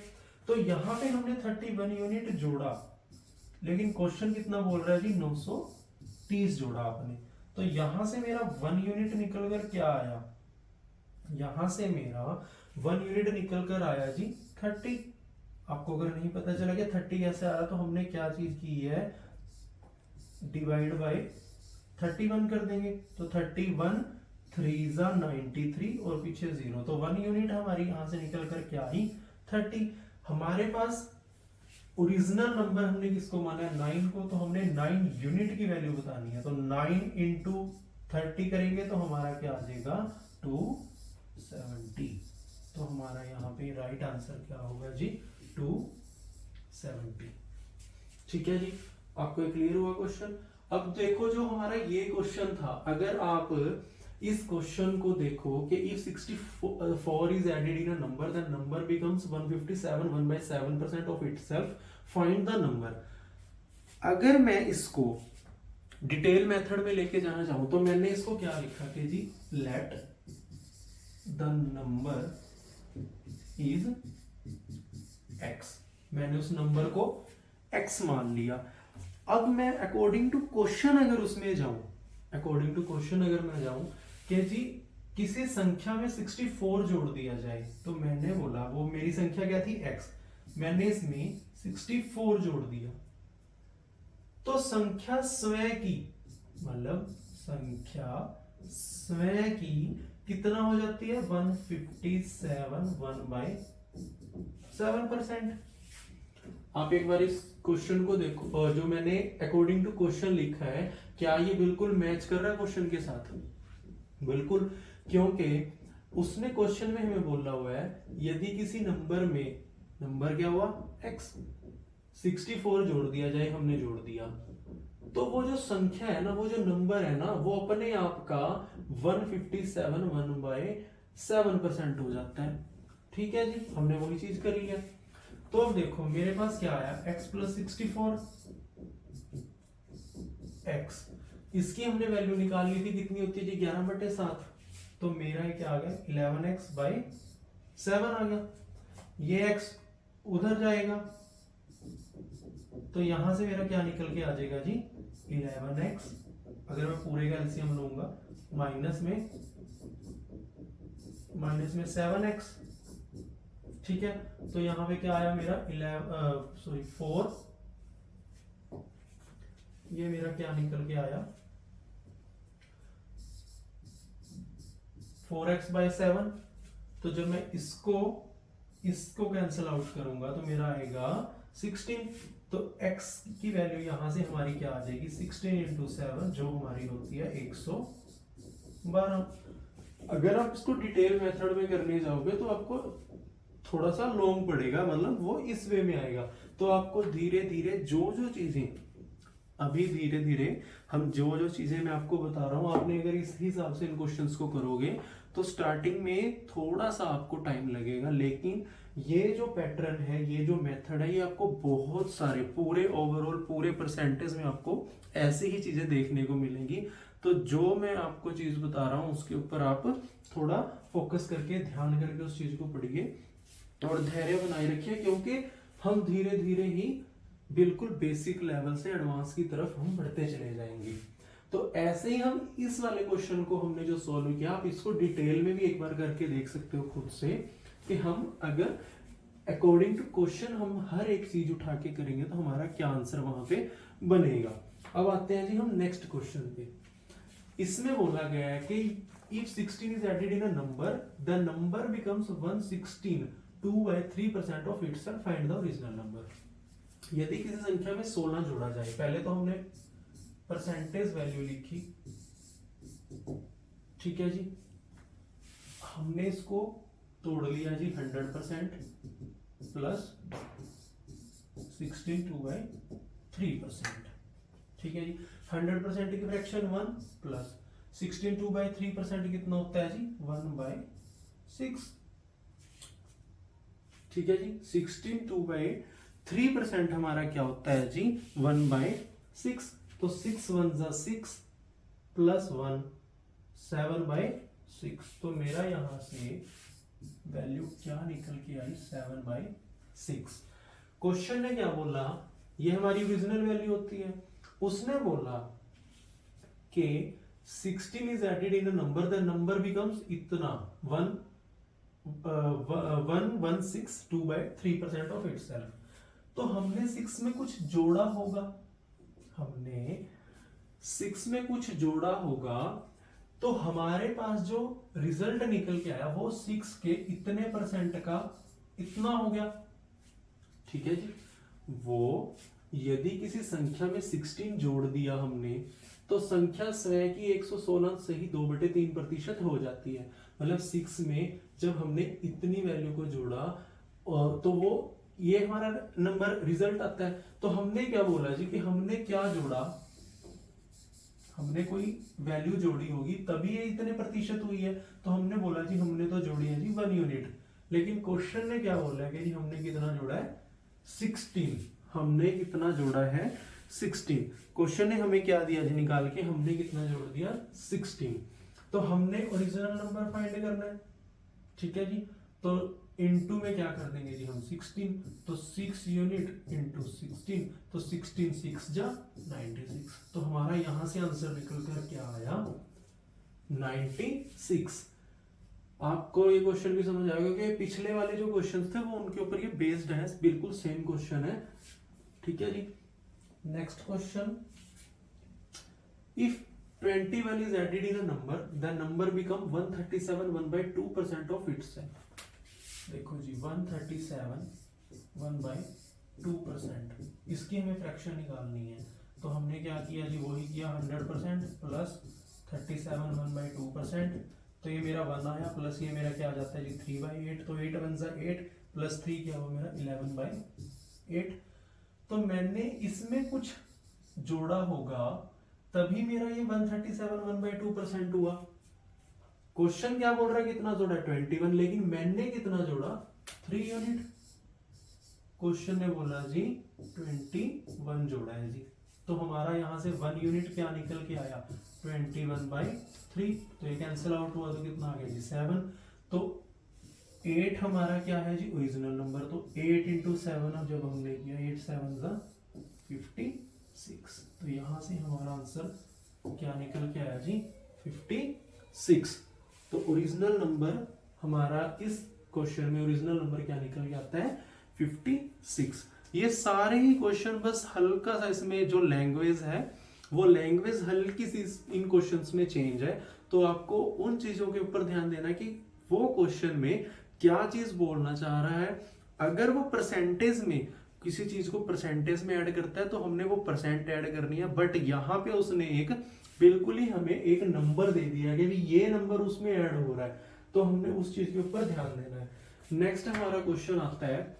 तो यहाँ पे हमने 31 यूनिट जोड़ा, लेकिन क्वेश्चन कितना बोल रहा है जी 930 जोड़ा आपने। तो यहां से मेरा 1 यूनिट निकल कर क्या आया, यहां से मेरा 1 यूनिट निकल कर आया जी 30। आपको अगर नहीं पता चला कि 30 कैसे आया, तो हमने क्या चीज की है, डिवाइड बाय 31 कर देंगे। तो 31 3 93 और पीछे 0, तो 1 यूनिट हमारी यहां से निकल कर क्या आई 30। हमारे पास ओरिजिनल नंबर हमने किसको माना है 9 को, तो हमने 9 यूनिट की वैल्यू बतानी है। तो 9 इंटू 30 करेंगे तो हमारा क्या आ जाएगा 270। तो हमारा यहाँ पे राइट आंसर क्या होगा जी 270। ठीक है जी, आपको क्लियर हुआ क्वेश्चन। अब देखो जो हमारा ये क्वेश्चन था, अगर आप इस क्वेश्चन को देखो कि if 64 is added in a number, then number becomes 157 1/7% of itself, find the number। अगर मैं इसको डिटेल मेथड में लेके जाना चाहूं तो मैंने इसको क्या लिखा कि जी let the number is x, मैंने उस नंबर को x मान लिया। अब मैं अकॉर्डिंग टू क्वेश्चन अगर उसमें जाऊं, अकॉर्डिंग टू क्वेश्चन अगर मैं जाऊं कि जी किसी संख्या में 64 जोड़ दिया जाए, तो मैंने बोला वो मेरी संख्या क्या थी x, मैंने इसमें 64 जोड़ दिया, तो संख्या स्वयं की, मतलब संख्या स्वयं की कितना हो जाती है 157 1/7%। आप एक बार इस क्वेश्चन को देखो, जो मैंने अकॉर्डिंग टू क्वेश्चन लिखा है, क्या ये बिल्कुल मैच कर रहा है क्वेश्चन के साथ? बिल्कुल, क्योंकि उसने क्वेश्चन में हमें बोला हुआ है यदि किसी नंबर में, नंबर क्या हुआ x, 64 जोड़ दिया जाए, हमने जोड़ दिया, तो वो जो संख्या है ना, वो जो नंबर है ना, वो अपने आप का 157 1/7% हो जाता है। ठीक है जी, हमने वही चीज कर लिया। तो अब देखो मेरे पास क्या आया x + 64 x, इसकी हमने वैल्यू निकाल ली थी, कितनी होती है जी 11/7। तो मेरा क्या आ गया 11x/7 आ गया। ये x उधर जाएगा, तो यहां से मेरा क्या निकल के आ जाएगा जी 11x, अगर मैं पूरे का एलसीएम लूंगा, माइनस में 7x। ठीक है, तो यहां पे क्या आया मेरा 4, ये मेरा क्या निकल के आया 4x/7। तो जब मैं इसको कैंसिल आउट करूंगा तो मेरा आएगा 16। तो x की वैल्यू यहां से हमारी क्या आ जाएगी 16 × 7, जो हमारी होती है 112। अगर आप इसको डिटेल मेथड में करने जाओगे तो आपको थोड़ा सा लॉन्ग पड़ेगा, मतलब वो इस वे में आएगा। तो आपको धीरे धीरे जो चीजें अभी धीरे धीरे हम जो चीजें मैं आपको बता रहा हूं, आपने अगर इस हिसाब से इन क्वेश्चंस को करोगे तो स्टार्टिंग में थोड़ा सा आपको टाइम लगेगा, लेकिन ये जो पैटर्न है, ये जो मेथड है, ये आपको बहुत सारे पूरे ओवरऑल पूरे परसेंटेज में आपको ऐसी ही चीजें देखने को मिलेंगी। तो जो मैं आपको चीज बता रहा हूं उसके ऊपर आप थोड़ा फोकस करके ध्यान करके उस चीज को पढ़िए और धैर्य बनाए रखिए, क्योंकि हम धीरे धीरे ही बिल्कुल बेसिक लेवल से एडवांस की तरफ हम बढ़ते चले जाएंगे। तो ऐसे ही हम इस वाले क्वेश्चन को हमने जो सॉल्व किया, आप इसको डिटेल में भी एक बार करके देख सकते हो खुद से, कि हम अगर अकॉर्डिंग टू क्वेश्चन हम हर एक चीज उठा के करेंगे तो हमारा क्या आंसर वहां पे बनेगा। अब आते हैं जी हम नेक्स्ट क्वेश्चन पे। इसमें बोला गया है कि if 16 is added in a number, the number becomes 116 2/3% of itself, find the original number। यदि किसी संख्या में 16 जोड़ा जाए, पहले तो हमने परसेंटेज वैल्यू लिखी, ठीक है जी, हमने इसको तोड़ लिया जी 100% प्लस 16 2/3, 3%। ठीक है जी, 100% की फ्रैक्शन 1 प्लस 16 2/3% कितना होता है जी 1/6। ठीक है जी, 16 2/3% हमारा क्या होता है जी 1/6। तो 6 1 जा 6 प्लस 1 7/6। तो मेरा यहां से वैल्यू क्या निकल के आई 7/6। क्वेश्चन ने क्या बोला, ये हमारी ओरिजिनल वैल्यू होती है। उसने बोला कि 16 is added in a number, the number becomes इतना 1/6 ऑफ इटसेल्फ। तो हमने 6 में कुछ जोड़ा होगा, हमने 6 में कुछ जोड़ा होगा, तो हमारे पास जो रिजल्ट निकल के आया वो 6 के इतने परसेंट का इतना हो गया। ठीक है जी, वो यदि किसी संख्या में 16 जोड़ दिया हमने, तो संख्या स्वयं की 116 से ही 2/3% हो जाती है। मतलब 6 में जब हमने इतनी वैल्यू को जोड़ा तो वो ये हमारा नंबर रिजल्ट आता है। तो हमने क्या बोला जी कि हमने क्या जोड़ा, हमने कोई वैल्यू जोड़ी होगी तभी ये इतने प्रतिशत हुई है। तो हमने बोला जी हमने तो जोड़ी है जी 1 यूनिट। लेकिन क्वेश्चन ने क्या बोला कि जी हमने कितना जोड़ा है 16। हमने कितना जोड़ा है 16। क्वेश्चन ने हमें क्या दिया जी निकाल के, हमने कितना जोड़ दिया 16। तो हमने ओरिजिनल नंबर फाइंड करना है। ठीक है जी, तो इनटू में क्या कर देंगे जी हम 16। तो 6 यूनिट इनटू 16, तो 16 6 जा 96। तो हमारा यहां से आंसर निकल कर क्या आया 96। आपको ये क्वेश्चन भी समझ आएगा कि पिछले वाले जो क्वेश्चन थे वो उनके ऊपर ये बेस्ड है, बिल्कुल सेम क्वेश्चन है। ठीक है जी, next question, if 21 is added in a number, the number become 137 1/2% of itself। देखो जी 137 1/2%, इसकी हमें फ्रैक्शन निकालनी है। तो हमने क्या किया जी, वही किया 100% प्लस 37 1/2%। तो ये मेरा 1 आया प्लस ये मेरा क्या आ जाता है जी 3/8। तो 8 1 8 प्लस 3 क्या हुआ मेरा 11/8। तो मैंने इसमें कुछ जोड़ा होगा तभी मेरा ये 137 1/2% हुआ। क्वेश्चन क्या बोल रहा है कितना जोड़ा 21, लेकिन मैंने कितना जोड़ा 3 यूनिट। क्वेश्चन ने बोला जी 21 जोड़ा है जी। तो हमारा यहां से 1 यूनिट क्या निकल के आया 21/3। तो ये कैंसिल आउट हुआ तो कितना आ गया जी 7। तो 8 हमारा क्या है जी ओरिजिनल नंबर। तो 8 × 7 अब जब हमने किया 8 7 जा 56। तो यहां से हमारा आंसर क्या निकल के आया जी 56। तो ओरिजिनल नंबर हमारा इस क्वेश्चन में ओरिजिनल नंबर क्या निकल के आता है 56। ये सारे ही क्वेश्चन बस हल्का सा इसमें जो लैंग्वेज है वो लैंग्वेज हल्की सी इन क्वेश्चंस में चेंज है। तो आपको उन चीजों के ऊपर ध्यान देना कि वो क्वेश्चन में क्या चीज बोलना चाह रहा है। अगर वो परसेंटेज में किसी चीज को परसेंटेज में ऐड करता है तो हमने वो परसेंट ऐड करनी है। बट यहाँ पे उसने एक बिल्कुल ही हमें एक नंबर दे दिया है कि ये नंबर उसमें ऐड हो रहा है, तो हमने उस चीज के ऊपर ध्यान देना है। नेक्स्ट हमारा क्वेश्चन आता है,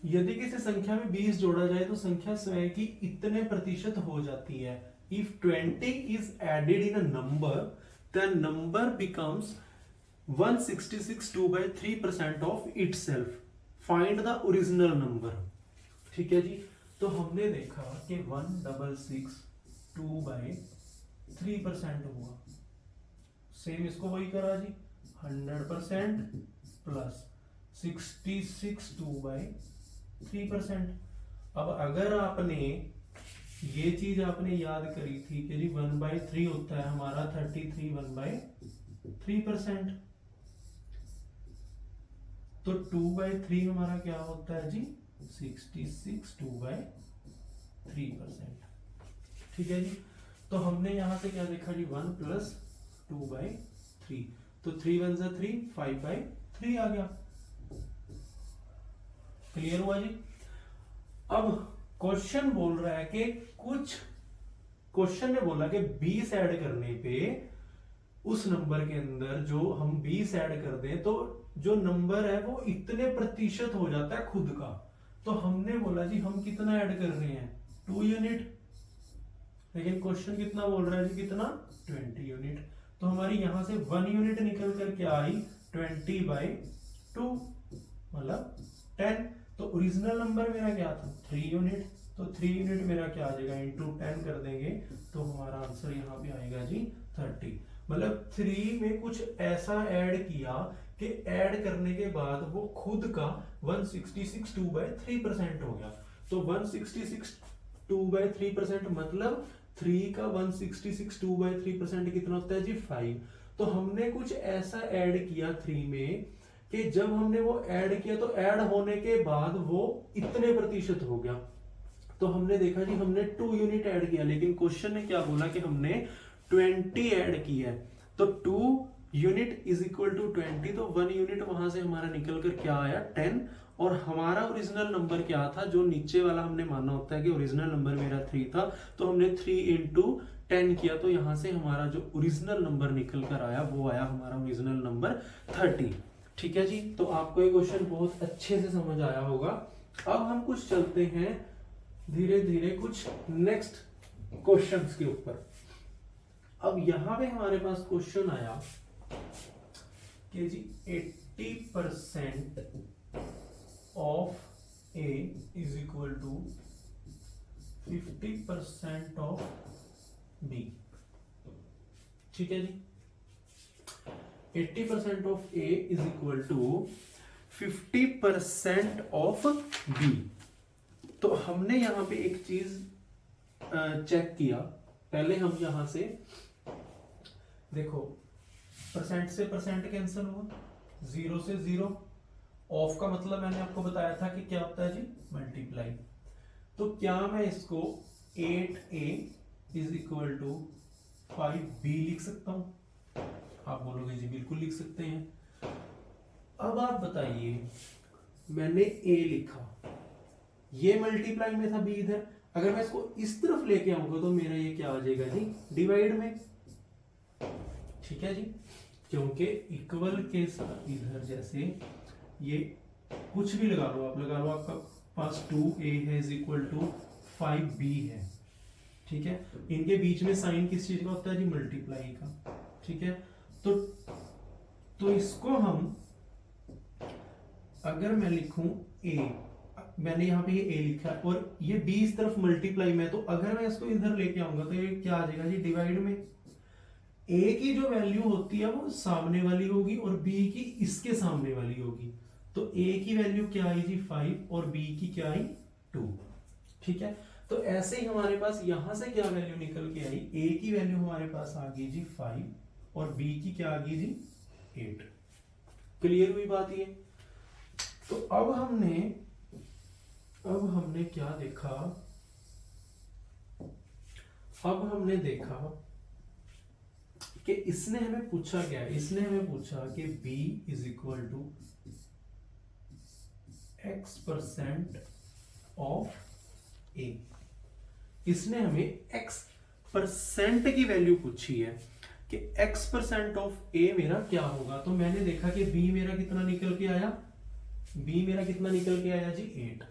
यदि किसी संख्या में 20 जोड़ा जाए तो संख्या स्वयं की इतने प्रतिशत हो जाती है। If 20 is added in a number, the number becomes 166 2/3% of itself. Find the original number। ठीक है जी, तो हमने देखा कि 166 2/3% हुआ। सेम इसको वही करा जी 100% प्लस 66 2/3%। अब अगर आपने ये चीज आपने याद करी थी कि जी 1/3 होता है हमारा 33 1/3%। तो 2/3 हमारा क्या होता है जी 66 2/3%। ठीक है जी, तो हमने यहां से क्या देखा जी 1 प्लस 2/3। तो 3 1 जा 3 5/3 आ गया। क्लियर हुआ जी। अब क्वेश्चन बोल रहा है कि कुछ क्वेश्चन ने बोला कि 20 ऐड करने पे उस नंबर के अंदर जो हम 20 ऐड कर दें तो जो नंबर है वो इतने प्रतिशत हो जाता है खुद का। तो हमने बोला जी हम कितना ऐड कर रहे हैं 2 यूनिट, लेकिन क्वेश्चन कितना बोल रहा है जी, कितना 20 यूनिट। तो हमारी यहां से 1 यूनिट निकल कर क्या आई 20/2 मतलब 10। तो ओरिजिनल नंबर मेरा क्या था 3 यूनिट, तो 3 यूनिट मेरा क्या आ जाएगा इंटू 10 कर देंगे तो हमारा आंसर यहाँ पे आएगा जी 30। मतलब 3 में कुछ ऐसा ऐड किया कि ऐड करने के बाद वो खुद का 166 2/3% हो गया। तो 166 2/3% मतलब 3 का 166 2/3% कितना होता है जी 5। तो हमने कुछ ऐसा ऐड किया 3 में कि जब हमने वो ऐड किया तो ऐड होने के बाद वो इतने प्रतिशत हो गया। तो हमने देखा जी हमने 2 यूनिट ऐड किया, लेकिन क्वेश्चन ने क्या बोला कि हमने 20 ऐड किया है। तो 2 यूनिट इज इक्वल टू 20, तो 1 यूनिट वहां से हमारा निकल कर क्या आया 10। और हमारा ओरिजिनल नंबर क्या था, जो नीचे वाला हमने माना होता है कि ओरिजिनल नंबर मेरा 3 था, तो हमने 3 इंटू 10 किया, तो यहां से हमारा जो ओरिजिनल नंबर निकल कर आया वो आया हमारा ओरिजिनल नंबर 30। ठीक है जी, तो आपको ये क्वेश्चन बहुत अच्छे से समझ आया होगा। अब हम कुछ चलते हैं धीरे धीरे कुछ नेक्स्ट क्वेश्चंस के ऊपर। अब यहां पे हमारे पास क्वेश्चन आया कि जी 80% of A is equal to 50% of B. ठीक है जी, 80% of A is equal to 50% of B. तो हमने यहां पे एक चीज चेक किया। पहले हम यहां से देखो परसेंट से परसेंट कैंसिल हुआ, 0 से 0। ऑफ का मतलब मैंने आपको बताया था कि क्या होता है जी मल्टीप्लाई। तो क्या मैं इसको 8a is equal to 5b लिख सकता हूं? आप बोलोगे जी बिल्कुल लिख सकते हैं। अब आप बताइए, मैंने a लिखा, ये मल्टीप्लाई में था b इधर, अगर मैं इसको इस तरफ लेके आऊंगा तो मेरा ये क्या आ जाएगा जी डिवाइड में। ठीक है जी, क्योंकि इक्वल के साथ इधर जैसे ये कुछ भी लगा लो, आप लगा लो, आपका पास 2a है इज इक्वल टू 5b है। ठीक है, इनके बीच में साइन किस चीज का होता है जी मल्टीप्लाई का। ठीक है, तो इसको हम अगर मैं लिखूं a, मैंने यहां पे ये a लिखा है और ये b इस तरफ मल्टीप्लाई में, तो अगर मैं इसको इधर लेके आऊंगा तो ये क्या आ जाएगा जी डिवाइड में। a की जो वैल्यू होती है वो सामने वाली होगी और b की इसके सामने वाली होगी। तो a की वैल्यू क्या आई जी 5 और b की क्या आई 2। ठीक है, तो ऐसे ही हमारे पास यहां से क्या वैल्यू निकल के आई, a की वैल्यू हमारे पास आ गई जी 5 और b की क्या आ गई जी 8। क्लियर हुई बात ये? तो अब हमने क्या देखा, अब हमने देखा कि इसने हमें पूछा क्या, इसने हमें पूछा कि b is equal to x% of a। इसने हमें x% की वैल्यू पूछी है कि x% ऑफ a मेरा क्या होगा। तो मैंने देखा कि b मेरा कितना निकल के आया, b मेरा कितना निकल के आया जी 8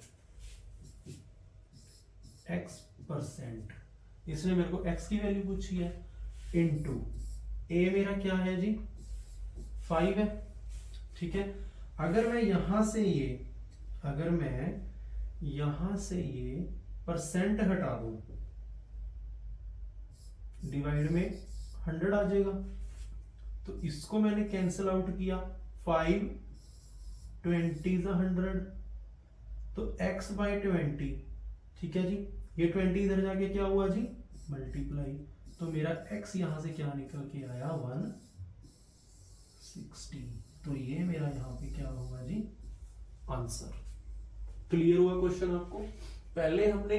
x%। इसने मेरे को x की वैल्यू पूछी है इनटू a मेरा क्या है जी 5 है। ठीक है, अगर मैं यहां से ये परसेंट हटा दूं, डिवाइड में 100 आ जाएगा। तो इसको मैंने कैंसिल आउट किया, 5 20 100, तो x/20। ठीक है जी, ये 20 इधर जाके क्या हुआ जी मल्टीप्लाई, तो मेरा x यहां से क्या निकल के आया 160। तो ये मेरा यहां पे क्या होगा जी आंसर। क्लियर हुआ क्वेश्चन आपको? पहले हमने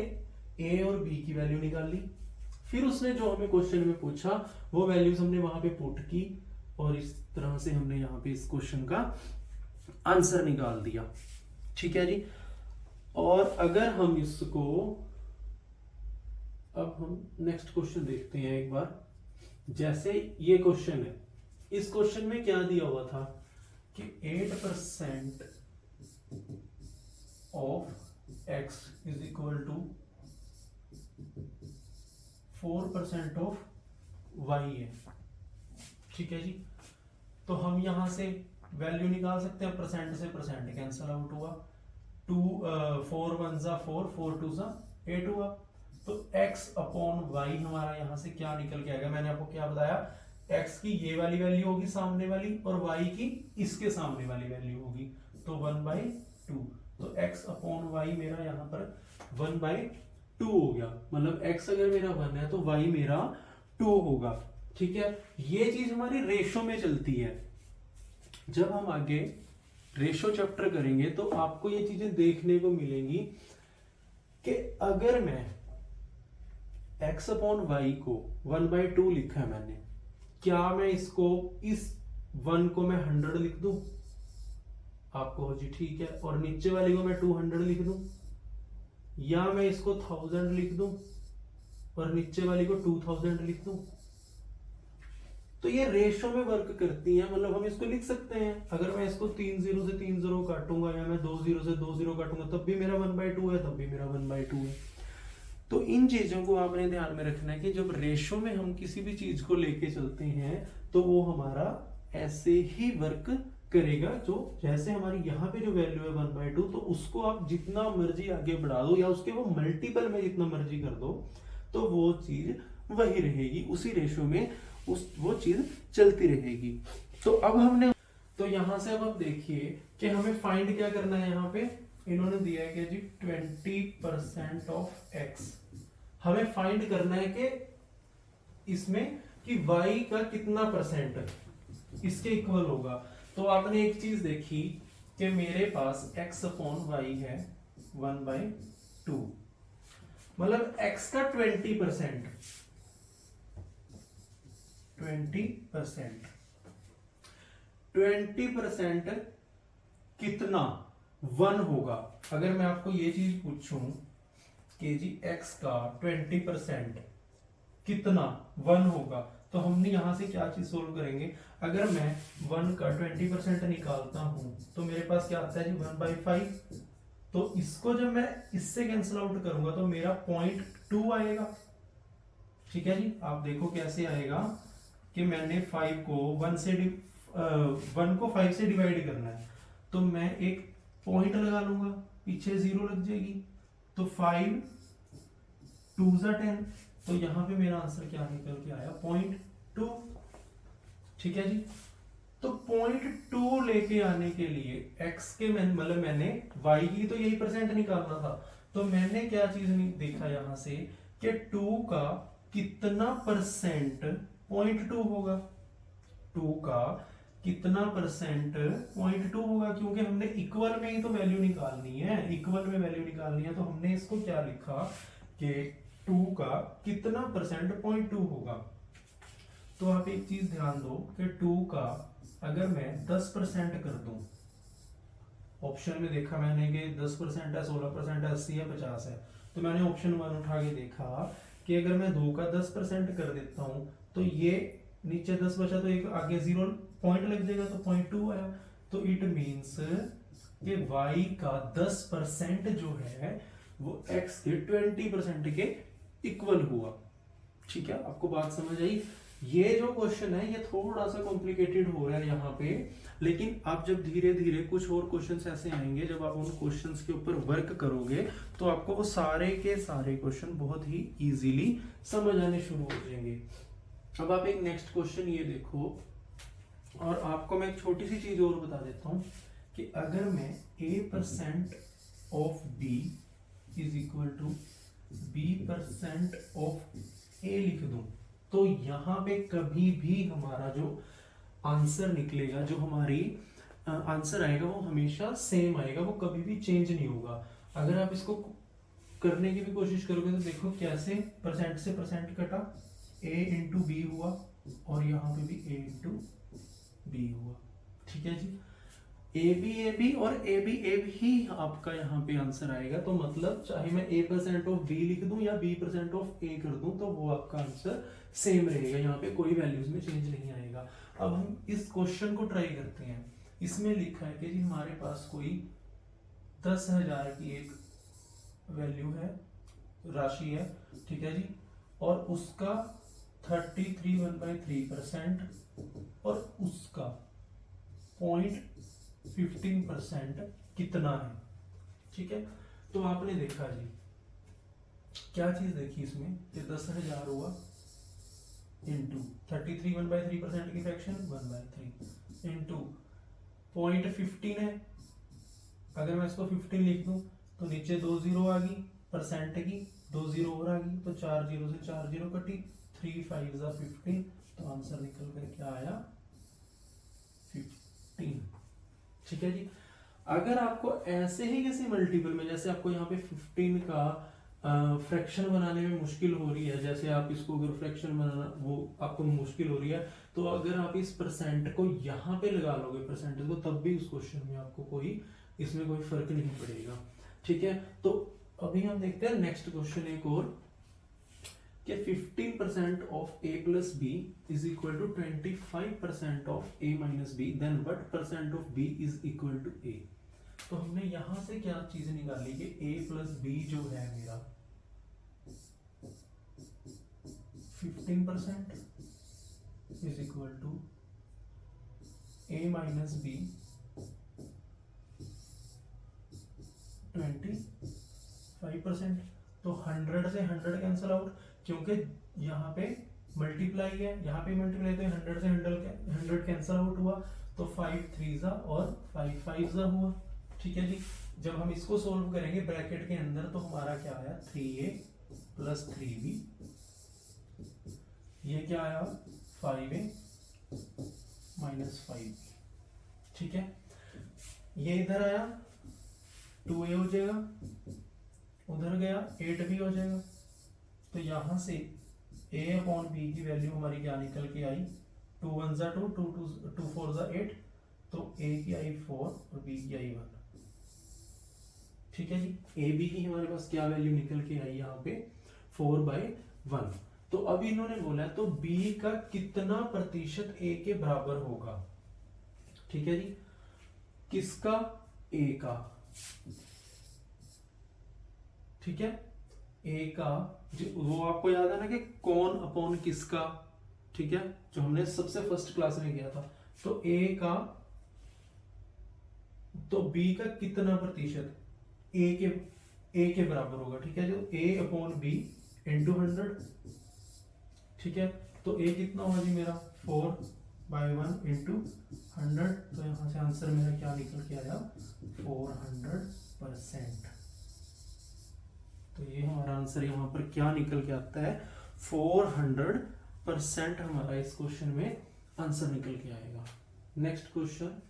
a और b की वैल्यू निकाल ली, फिर उसने जो हमें क्वेश्चन में पूछा वो वैल्यूज हमने वहां पे पुट की और इस तरह से हमने यहाँ पे इस क्वेश्चन का आंसर निकाल दिया। ठीक है जी, और अगर हम इसको, अब हम नेक्स्ट क्वेश्चन देखते हैं एक बार। जैसे ये क्वेश्चन है, इस क्वेश्चन में क्या दिया हुआ था कि 8% of x is equal to 4% of y है, ठीक है जी। तो हम यहां से वैल्यू निकाल सकते हैं, परसेंट से परसेंट कैंसल आउट हुआ, 4 1 जा 4, 4 2 जा 8 हुआ। तो x अपॉन वाई हमारा यहां से क्या निकल के आएगा, मैंने आपको क्या बताया, x की ये वाली वैल्यू होगी सामने वाली, और y की इसके सामने वाली वैल्यू होगी, तो 1/2। तो x अपॉन वाई मेरा यहाँ पर 1/2 हो गया, मतलब x अगर मेरा 1 है तो y मेरा 2 होगा, ठीक है। ये चीज हमारी रेशो में चलती है। जब हम आगे रेशो चैप्टर करेंगे तो आपको ये चीजें देखने को मिलेंगी कि अगर मैं x अपॉन वाई को 1/2 लिखा है मैंने, क्या मैं इसको इस 1 को मैं 100 लिख दूं, आपको हो जी ठीक है, और नीचे वाली को मैं 200 लिख दूं, या मैं इसको 1000 लिख दूं और नीचे वाली को 2000 लिख दूं। तो ये रेशो में वर्क करती है, मतलब हम इसको लिख सकते हैं। अगर मैं इसको 3 0 से 3 0 काटूंगा, या मैं 2 0 से 2 0 काटूंगा, तब भी मेरा 1/2 है, तब भी मेरा 1/2 है। तो इन चीजों को आपने ध्यान में रखना है कि जब रेशो में हम किसी भी चीज को लेके चलते हैं तो वो हमारा ऐसे ही वर्क करेगा। जो जैसे हमारी यहाँ पे जो वैल्यू है 1/2, तो उसको आप जितना मर्जी आगे बढ़ा दो या उसके वो मल्टीपल में जितना मर्जी कर दो, तो वो चीज वही रहेगी, उसी रेशो में वो चीज चलती रहेगी। तो अब हमने, तो यहां से अब आप देखिए कि हमें फाइंड क्या करना है। यहाँ पे इन्होंने दिया है कि जी 20% ऑफ x, हमें फाइंड करना है कि इसमें कि y का कितना परसेंट इसके इक्वल होगा। तो आपने एक चीज देखी कि मेरे पास x अपॉन वाई है 1/2, मतलब x का 20%, 20% कितना 1 होगा। अगर मैं आपको ये चीज पूछूं कि जी x का 20% कितना 1 होगा, तो हमने यहां से क्या चीज सोल्व करेंगे। अगर मैं 1 का 20% निकालता हूं तो मेरे पास क्या आता है जी 1/5। तो इसको जब मैं इससे कैंसिल आउट करूंगा तो मेरा 0.2 आएगा, ठीक है जी। आप देखो कैसे आएगा कि मैंने 5 को 1 को 5 से डिवाइड करना है, तो मैं एक पॉइंट लगा लूंगा, पीछे 0 लग जाएगी, तो 5 2 जा 10, तो यहां पे मेरा आंसर क्या निकल के आया 0.2, ठीक है जी। तो 0.2 लेके आने के लिए x के मतलब मैंने y की तो यही परसेंट निकालना था, तो मैंने क्या चीज देखा यहां से कि 2 का कितना परसेंट 0.2 होगा, 2 का कितना परसेंट 0.2 होगा, क्योंकि हमने इक्वल में ही तो वैल्यू निकालनी है, इक्वल में वैल्यू निकालनी है। तो हमने इसको क्या लिखा कि 2 का कितना परसेंट 0.2 होगा। तो आप एक चीज ध्यान दो कि 2 का अगर मैं 10% कर दूं, ऑप्शन में देखा मैंने कि 10% है, 16% है, 80 है, 50 है, तो मैंने ऑप्शन 1 उठा के देखा कि अगर मैं 2 का 10% कर देता हूं तो ये नीचे 10 बचा, तो एक आगे 0 पॉइंट लग जाएगा, तो 0.2 आया। तो इट मींस कि y का 10% जो है वो x के 20% के इक्वल हुआ, ठीक है। आपको बात समझ आई। ये जो क्वेश्चन है ये थोड़ा सा कॉम्प्लिकेटेड हो रहा है यहाँ पे, लेकिन आप जब धीरे धीरे कुछ और क्वेश्चंस ऐसे आएंगे, जब आप उन क्वेश्चंस के ऊपर वर्क करोगे तो आपको वो सारे के सारे क्वेश्चन बहुत ही इजीली समझ आने शुरू हो जाएंगे। अब आप एक नेक्स्ट क्वेश्चन ये देखो, और आपको मैं एक छोटी सी चीज और बता देता हूं कि अगर मैं a% of b is equal to b% of a लिख दूं, तो यहां पे कभी भी हमारा जो आंसर निकलेगा, जो हमारी आंसर आएगा, वो हमेशा सेम आएगा, वो कभी भी चेंज नहीं होगा। अगर आप इसको करने की भी कोशिश करोगे तो देखो कैसे परसेंट से परसेंट कटा, a इंटू बी हुआ, और यहाँ पे भी a इंटू बी हुआ, ठीक है जी। ए बी और ए बी ही आपका यहाँ पे आंसर आएगा। तो मतलब चाहे मैं a% ऑफ b लिख दूं या b% ऑफ a कर दूं, तो वो आपका आंसर सेम रहेगा, यहाँ पे कोई वैल्यूज में चेंज नहीं आएगा। अब हम इस क्वेश्चन को ट्राई करते हैं। इसमें लिखा है कि जी हमारे पास कोई 10,000 की एक वैल्यू है, राशि है, ठीक है जी, और उसका 33.1/3% और उसका 0.15% कितना है, ठीक है। तो आपने देखा जी, क्या चीज देखी इसमें कि 10,000 हुआ इंटू 33.1/3% की फ्रैक्शन 1/3 इंटू 0.15 है। अगर मैं इसको 15 लिख दूं तो नीचे 2 जीरो आ गई, परसेंट की 2 जीरो और आ गई, तो 4 जीरो से 4 जीरो कटी, 3 5 जा 15, तो आंसर निकल कर क्या आया 15, ठीक है जी। अगर आपको ऐसे ही किसी मल्टीपल में, जैसे आपको यहाँ पे 15 का फ्रैक्शन बनाने में मुश्किल हो रही है, जैसे आप इसको अगर फ्रैक्शन बनाना वो आपको मुश्किल हो रही है, तो अगर आप इस परसेंट को यहाँ पे लगा लोगे परसेंटेज को, तब भी उस क्वेश्चन में आपको कोई इसमें कोई फर्क नहीं पड़ेगा, ठीक है। तो अभी हम देखते हैं नेक्स्ट क्वेश्चन एक और, कि 15% of a plus B is equal to 25% of a minus B, then what percent of b is equal to a। तो हमने यहां से क्या चीज निकाली कि a प्लस बी जो है मेरा 15% is equal to a minus B 25%। तो 100 से 100 कैंसिल आउट, क्योंकि यहाँ पे मल्टीप्लाई है, यहाँ पे मल्टीप्लाई, तो 100 से 100 कैंसिल आउट हुआ, तो 5 3 जा और 5 5 जा हुआ, ठीक है जी। जब हम इसको सोल्व करेंगे ब्रैकेट के अंदर, तो हमारा क्या आया 3a प्लस 3b, ये क्या आया 5a माइनस 5b, ठीक है। ये इधर आया 2a हो जाएगा, उधर गया 8b हो जाएगा, तो यहां से a अपॉन b की वैल्यू हमारी क्या निकल के आई, 2 1 जा 2, 2 4 जा 8, तो a की आई 4 और b की आई 1, ठीक है जी। a b की हमारे पास क्या वैल्यू निकल के आई यहाँ पे 4/1। तो अभी इन्होंने बोला है तो b का कितना प्रतिशत a के बराबर होगा, ठीक है जी। किसका, a का, ठीक है, a का वो आपको याद है ना कि कौन अपॉन किसका, ठीक है, जो हमने सबसे फर्स्ट क्लास में किया था। तो a का, तो b का कितना प्रतिशत a के बराबर होगा, ठीक है, जो a अपॉन b इंटू 100, ठीक है। तो a कितना होगा जी मेरा 4/1 इंटू 100, तो यहां से आंसर मेरा क्या निकल के आया 400%। तो ये हमारा आंसर यहाँ पर क्या निकल के आता है 400% हमारा इस क्वेश्चन में आंसर निकल के आएगा। Next question,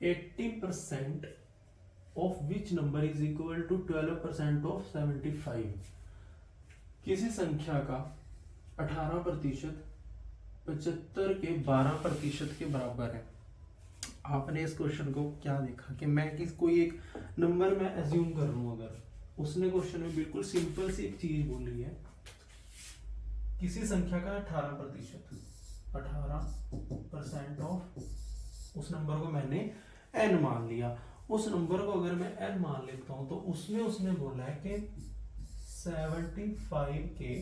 80% of which number is equal to 12% of 75। किसी संख्या का 18% 75 के 12% के बराबर है। आपने इस क्वेश्चन को क्या देखा कि मैं कोई एक नंबर में एज्यूम कर रहा हूं, अगर उसने क्वेश्चन में बिल्कुल सिंपल सी एक चीज बोली है, किसी संख्या का 18% ऑफ, उस नंबर को मैंने n मान लिया, उस नंबर को अगर मैं n मान लेता हूं, तो उसमें उसने बोला है कि 75 के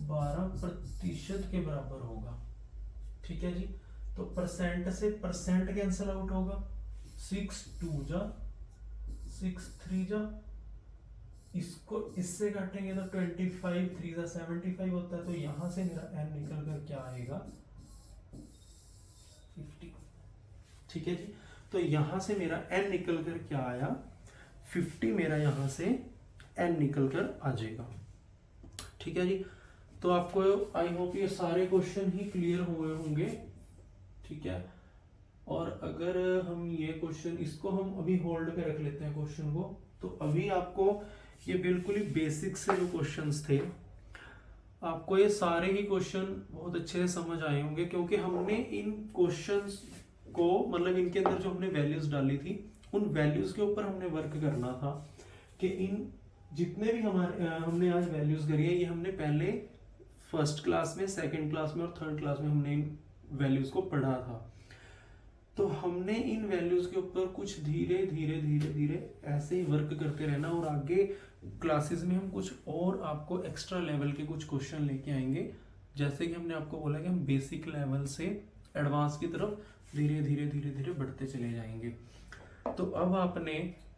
12% के बराबर होगा, ठीक है जी। तो परसेंट से परसेंट कैंसिल आउट होगा, 6 2 जा 6 3 जा, इसको इससे काटेंगे तो 25 3 जा 75 होता है, तो यहां से मेरा n निकल कर क्या आएगा 50, ठीक है जी। तो यहां से मेरा n निकल कर क्या आया 50, मेरा यहां से n निकल कर आ जाएगा, ठीक है जी। तो आपको आई होप ये सारे क्वेश्चन ही क्लियर हुए होंगे, ठीक है। और अगर हम ये क्वेश्चन, इसको हम अभी होल्ड पे रख लेते हैं क्वेश्चन को, तो अभी आपको ये बिल्कुल ही बेसिक से जो क्वेश्चंस थे, आपको ये सारे ही क्वेश्चन बहुत अच्छे से समझ आए होंगे, क्योंकि हमने इन क्वेश्चंस को, मतलब इनके अंदर जो हमने वैल्यूज डाली थी, उन वैल्यूज के ऊपर हमने वर्क करना था कि इन जितने भी हमारे हमने आज वैल्यूज करी है, ये हमने पहले फर्स्ट क्लास में, सेकंड क्लास में और थर्ड क्लास में हमने इन वैल्यूज को पढ़ा था। तो हमने इन वैल्यूज के ऊपर कुछ धीरे धीरे धीरे धीरे ऐसे ही वर्क करते रहना, और आगे क्लासेस में हम कुछ और आपको एक्स्ट्रा लेवल के कुछ क्वेश्चन लेके आएंगे। जैसे कि हमने आपको बोला कि हम बेसिक लेवल से एडवांस की तरफ धीरे धीरे धीरे धीरे बढ़ते चले जाएंगे। तो अब आपने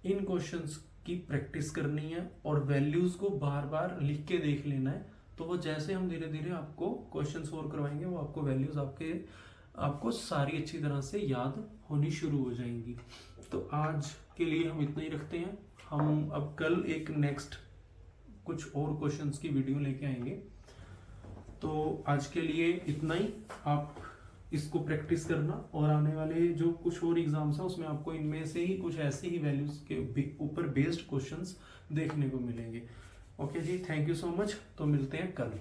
इन क्वेश्चंस की प्रैक्टिस करनी है और वैल्यूज को बार बार लिख के देख लेना है। तो वो जैसे हम धीरे धीरे आपको क्वेश्चन सोल्व करवाएंगे, वो आपको वैल्यूज आपको सारी अच्छी तरह से याद होनी शुरू हो जाएंगी। तो आज के लिए हम इतना ही रखते हैं। हम अब कल एक नेक्स्ट कुछ और क्वेश्चंस की वीडियो लेके आएंगे। तो आज के लिए इतना ही। आप इसको प्रैक्टिस करना, और आने वाले जो कुछ और एग्जाम्स हैं उसमें आपको इनमें से ही कुछ ऐसे ही वैल्यूज के ऊपर बेस्ड क्वेश्चंस देखने को मिलेंगे। ओके जी, थैंक यू सो मच। तो मिलते हैं कल।